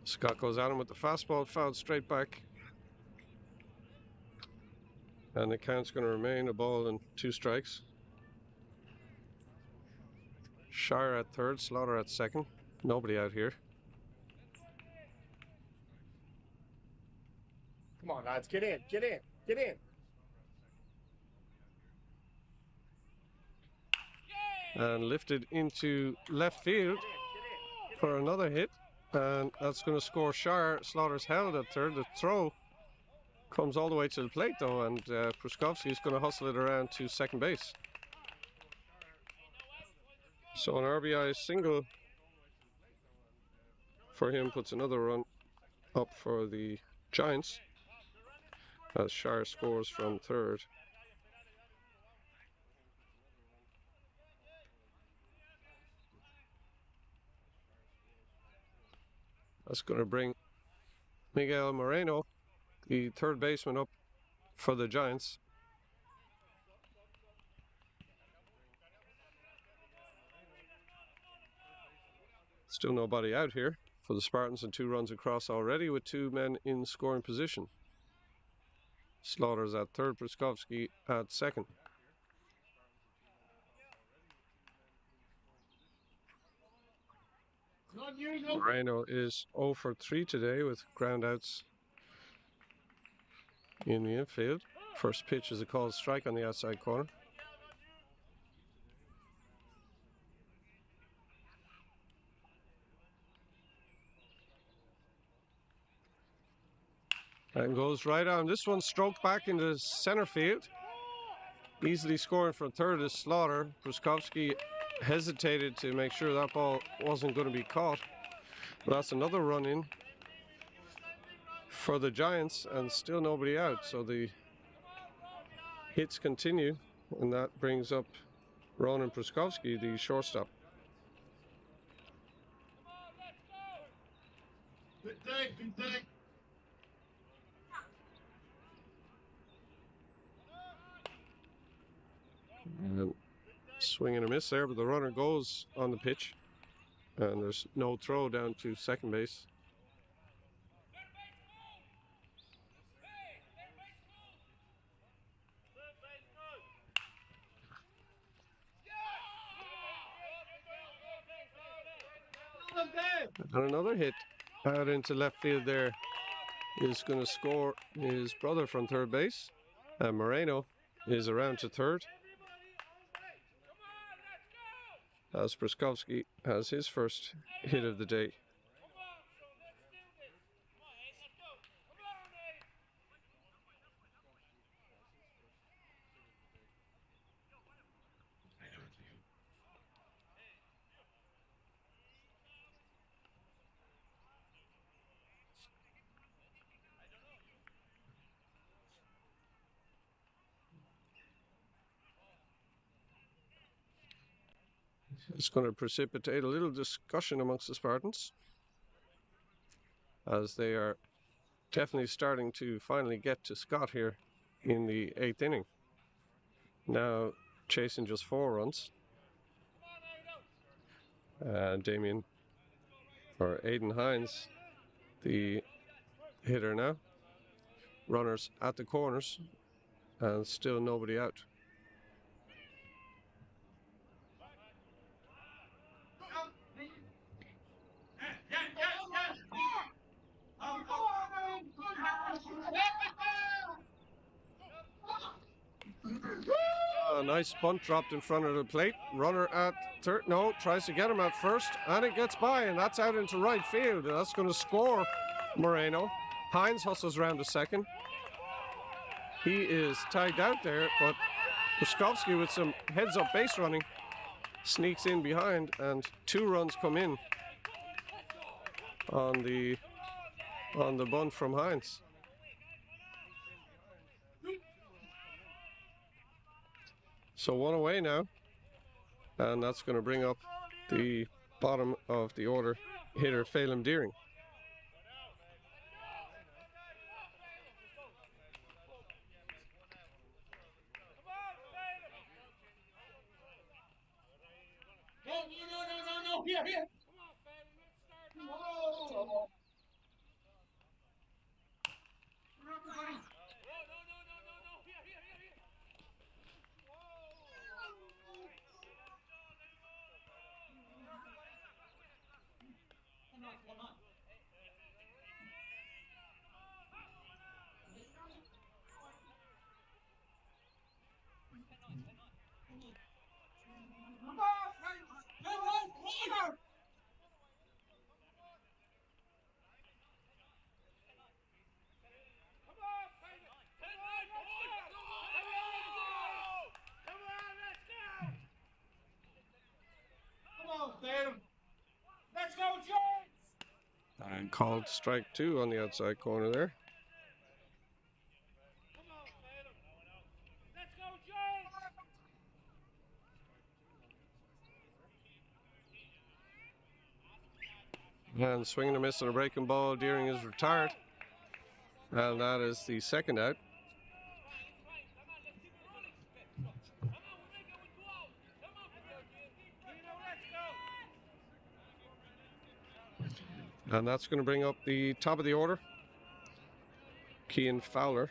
Scott goes at him with the fastball, fouled straight back. And the count's going to remain 1 ball and 2 strikes. Shire at third, Slaughter at second. Nobody out here. Come on, lads, get in, get in, get in. And lifted into left field for another hit. And that's going to score Shire. Slaughter's held at third. The throw comes all the way to the plate though, and Pruskowski is going to hustle it around to second base. So an RBI single for him puts another run up for the Giants as Shire scores from third. That's going to bring Miguel Moreno, the third baseman, up for the Giants. Still nobody out here for the Spartans, and 2 runs across already with 2 men in scoring position. Slaughter's at third, Pruskowski at second. Moreno is 0 for 3 today with groundouts in the infield. First pitch is a called strike on the outside corner. And goes right on. This one stroked back into center field. Easily scoring from third is Slaughter. Pruskowski hesitated to make sure that ball wasn't going to be caught. But that's another run in for the Giants, and still nobody out. So the hits continue, and that brings up Ronan Pruskowski, the shortstop. Good take, good take. And swing and a miss there, but the runner goes on the pitch, and there's no throw down to second base. And another hit out into left field there is going to score his brother from third base. And Moreno is around to third. As Bruskowski has his first hit of the day. It's going to precipitate a little discussion amongst the Spartans, as they are definitely starting to finally get to Scott here in the 8th inning. Now chasing just 4 runs. Aidan Hines, the hitter now. Runners at the corners and still nobody out. A nice bunt dropped in front of the plate. Runner at third, no, tries to get him at first, and it gets by, and that's out into right field. And that's going to score Moreno. Hines hustles around to second. He is tagged out there, but Bruskowski with some heads-up base running sneaks in behind, and 2 runs come in on the bunt from Hines. So 1 away now, and that's going to bring up the bottom of the order hitter, Phelim Deering. No, here. Let's go, Giants! And called strike 2 on the outside corner there. Let's go, Giants! And swinging a miss on a breaking ball, Deering is retired. And that is the second out. And that's going to bring up the top of the order, Cian Fowler.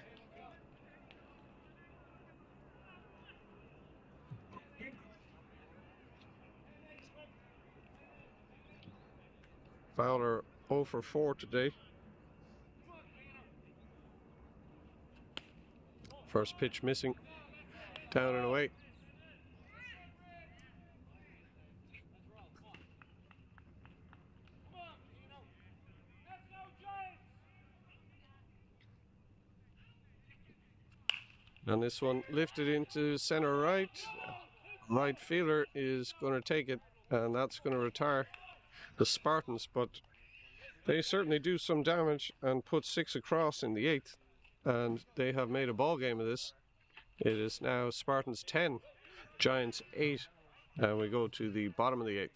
Fowler 0 for 4 today. First pitch missing, down and away. And this one lifted into center right. Right fielder is going to take it, and that's going to retire the Spartans, but they certainly do some damage and put 6 across in the 8th, and they have made a ball game of this. It is now Spartans 10, Giants 8, and we go to the bottom of the 8th.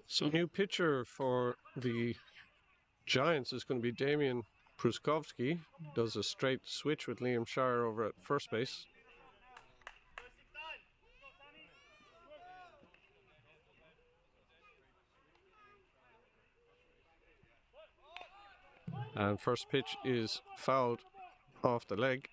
So new pitcher for the Giants is going to be Damian Pruskowski. Does a straight switch with Liam Shire over at first base. And first pitch is fouled off the leg.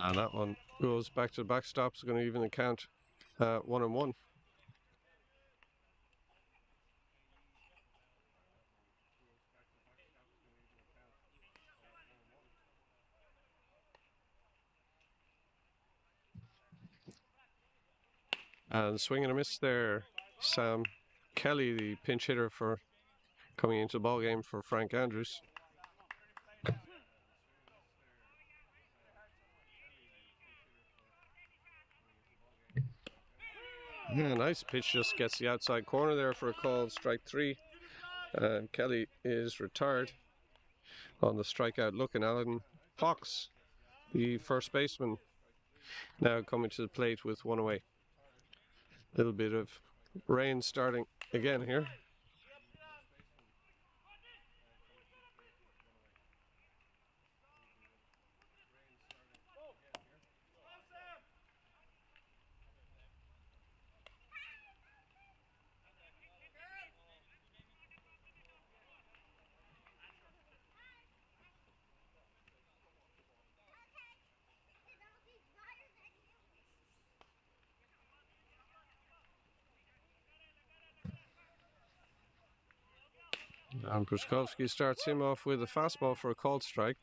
And that one goes back to the backstop. It's going to even the count 1-1. And swing and a miss there. Sam Kelly, the pinch hitter for coming into the ball game for Frank Andrews. Yeah, nice pitch, just gets the outside corner there for a call, strike 3. And Kelly is retired on the strikeout look. And Alan Fox, the first baseman, now coming to the plate with one away. Little bit of rain starting again here. And Pruskowski starts him off with a fastball for a called strike.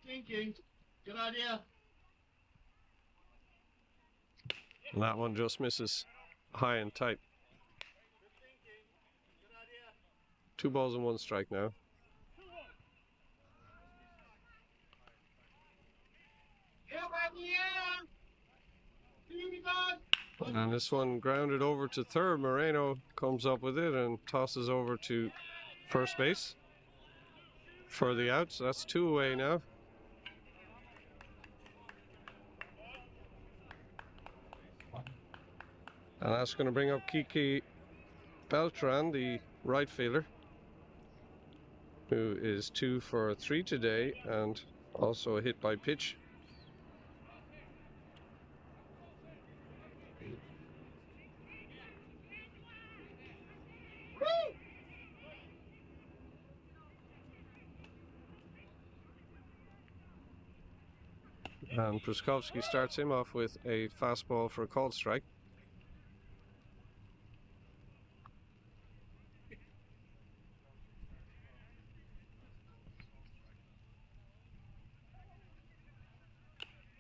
Thinking. Good idea. And that one just misses high and tight. 2 balls and 1 strike now. And this one grounded over to third. Moreno comes up with it and tosses over to first base for the out. So that's 2 away now. And that's going to bring up Kiki Beltran, the right fielder, who is 2 for 3 today and also a hit by pitch. And Pruskowski starts him off with a fastball for a called strike.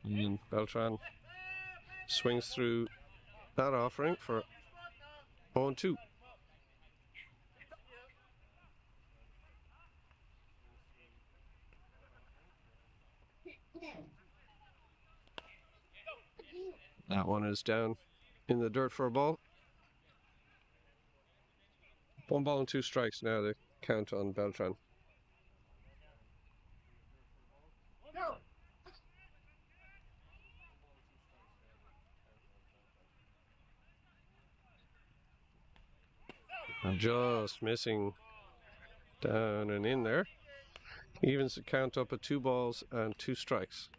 And Beltran swings through that offering for 0-2. That one is down in the dirt for a ball. 1 ball and 2 strikes now to count on Beltran. And just missing down and in there. Evens the count up at 2 balls and 2 strikes.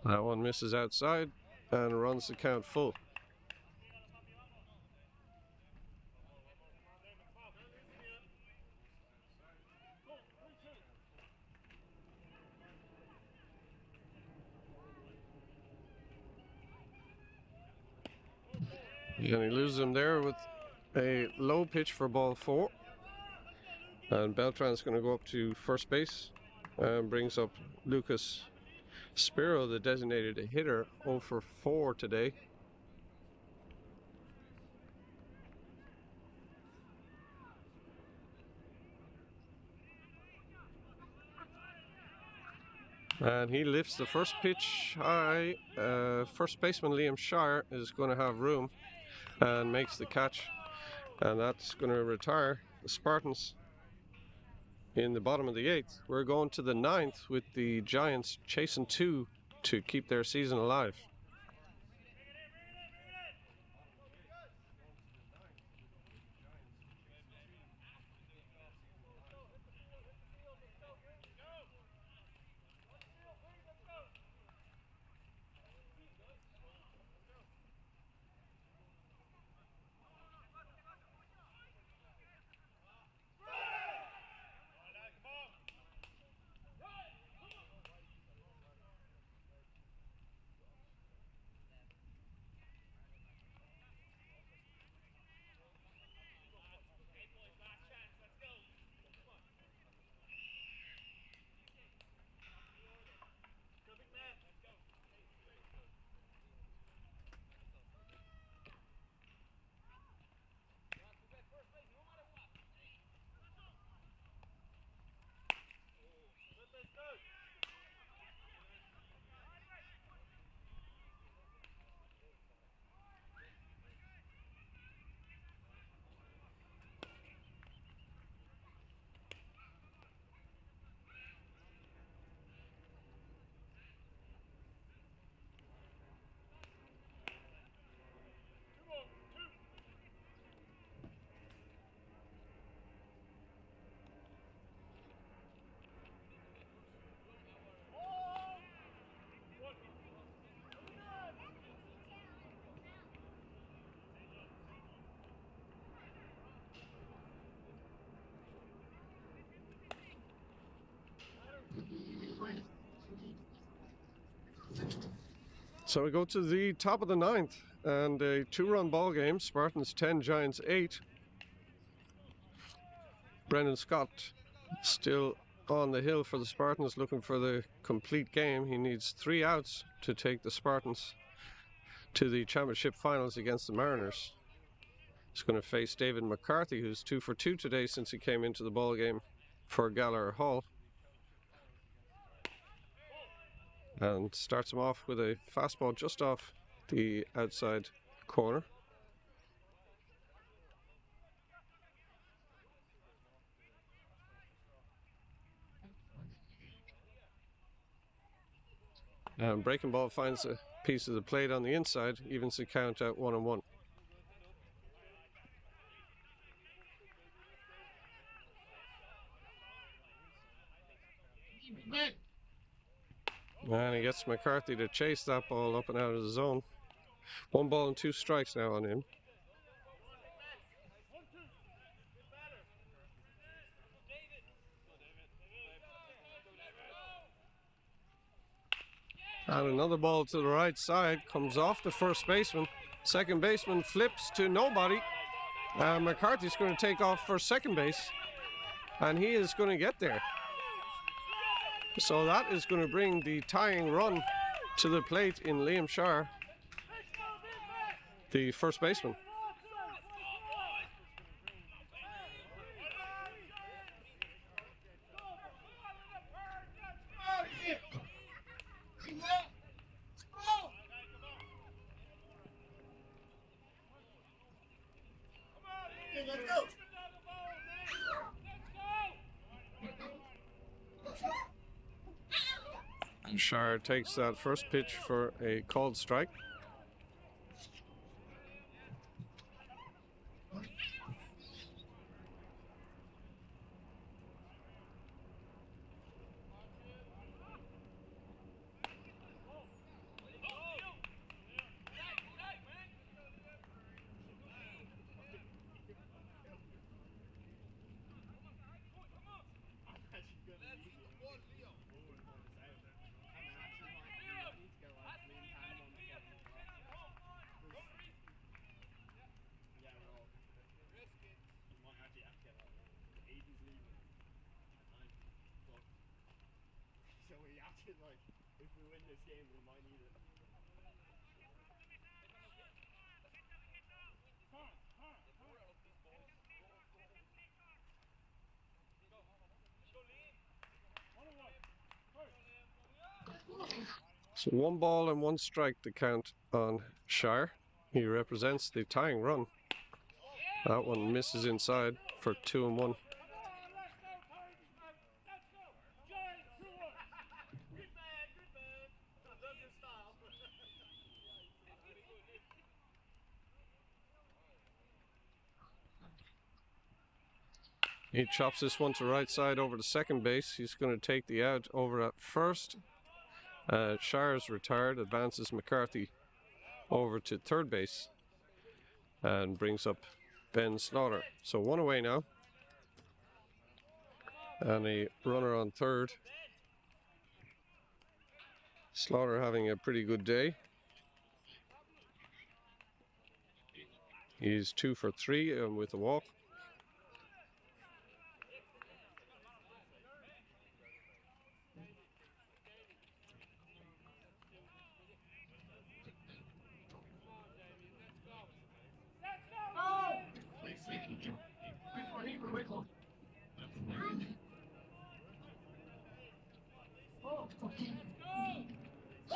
That one misses outside and runs the count full. And he loses him there with a low pitch for ball 4. And Beltran's going to go up to first base and brings up Lucas Spiro, the designated hitter, 0 for 4 today. And he lifts the first pitch high. First baseman Liam Shire is going to have room and makes the catch. And that's going to retire the Spartans in the bottom of the 8th. We're going to the 9th with the Giants chasing 2 to keep their season alive. So we go to the top of the 9th and a 2-run ball game. Spartans 10, Giants 8. Brendan Scott still on the hill for the Spartans, looking for the complete game. He needs 3 outs to take the Spartans to the championship finals against the Mariners. He's going to face David McCarthy, who's 2 for 2 today since he came into the ball game for Gallagher Hall. And starts him off with a fastball just off the outside corner. And breaking ball finds a piece of the plate on the inside, evens the count at 1-1. And he gets McCarthy to chase that ball up and out of the zone. 1 ball and 2 strikes now on him. And another ball to the right side, comes off the first baseman. Second baseman flips to nobody. McCarthy's going to take off for second base, and he is going to get there. So that is going to bring the tying run to the plate in Liam Shire, the first baseman. And Shire takes that first pitch for a called strike. we acted like if we win this game, we might need it. So 1 ball and 1 strike to count on Shire. He represents the tying run. That one misses inside for 2 and 1. He chops this one to right side over to second base. He's going to take the out over at first. Shire's retired, advances McCarthy over to third base and brings up Ben Slaughter. So 1 away now. And a runner on third. Slaughter having a pretty good day. He's 2 for 3 with a walk.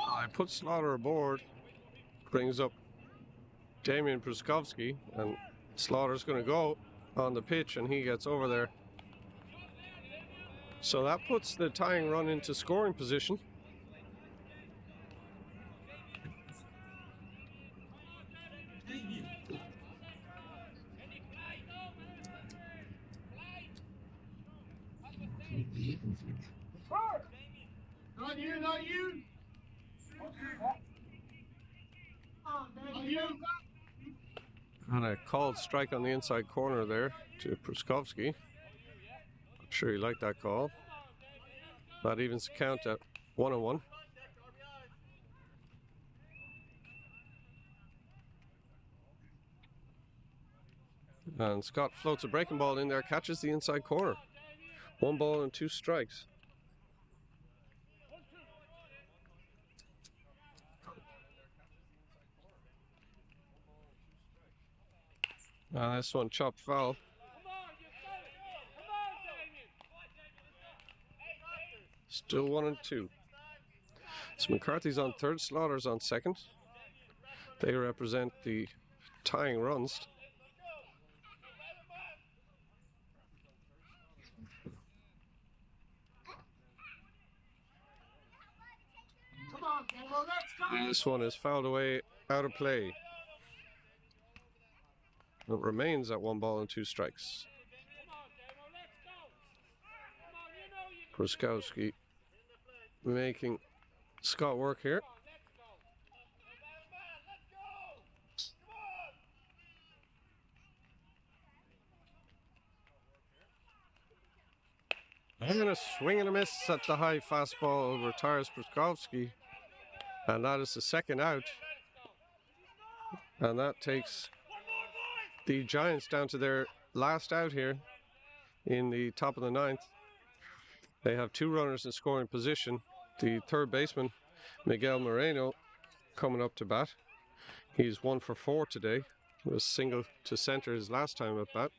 I put Slaughter aboard, brings up Damian Pruskowski, and Slaughter's going to go on the pitch, and he gets over there. So that puts the tying run into scoring position. Not you, not you. Not you. And a called strike on the inside corner there to Pruskowski. I'm sure he liked that call. That evens the count at 1 and 1. And Scott floats a breaking ball in there, catches the inside corner. 1 ball and 2 strikes. This one chopped foul. Still 1 and 2. So McCarthy's on third, Slaughter's on second. They represent the tying runs. Come on, Damo, let's go. And this one is fouled away, out of play. It remains at 1 ball and 2 strikes. Pruskowski making Scott work here. And a swing and a miss at the high fastball retires Pruskowski. And that is the second out. And that takes the Giants down to their last out here in the top of the 9th. They have 2 runners in scoring position. The third baseman, Miguel Moreno, coming up to bat. He's 1 for 4 today. He was single to center his last time at bat.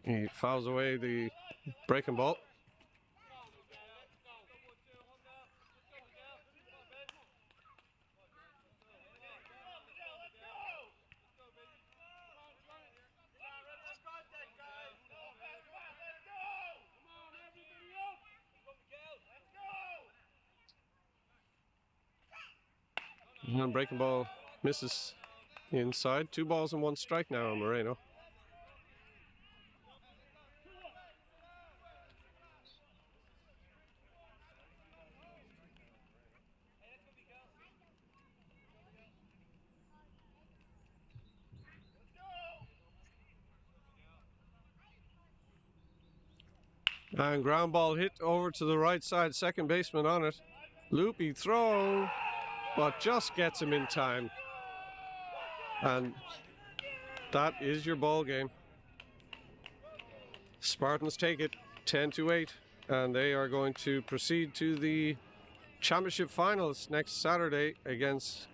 He fouls away the breaking ball. And breaking ball misses inside. 2 balls and 1 strike now on Moreno. And ground ball hit over to the right side, second baseman on it. Loopy throw, but just gets him in time. And that is your ball game. Spartans take it 10-8, and they are going to proceed to the championship finals next Saturday against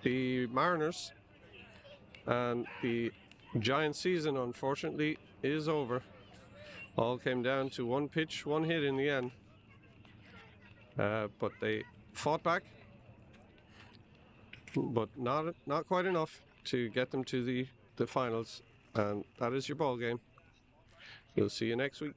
the Mariners. And the Giants season, unfortunately, is over. All came down to one pitch, one hit in the end. But they fought back, but not quite enough to get them to the finals. And that is your ball game. We'll see you next week.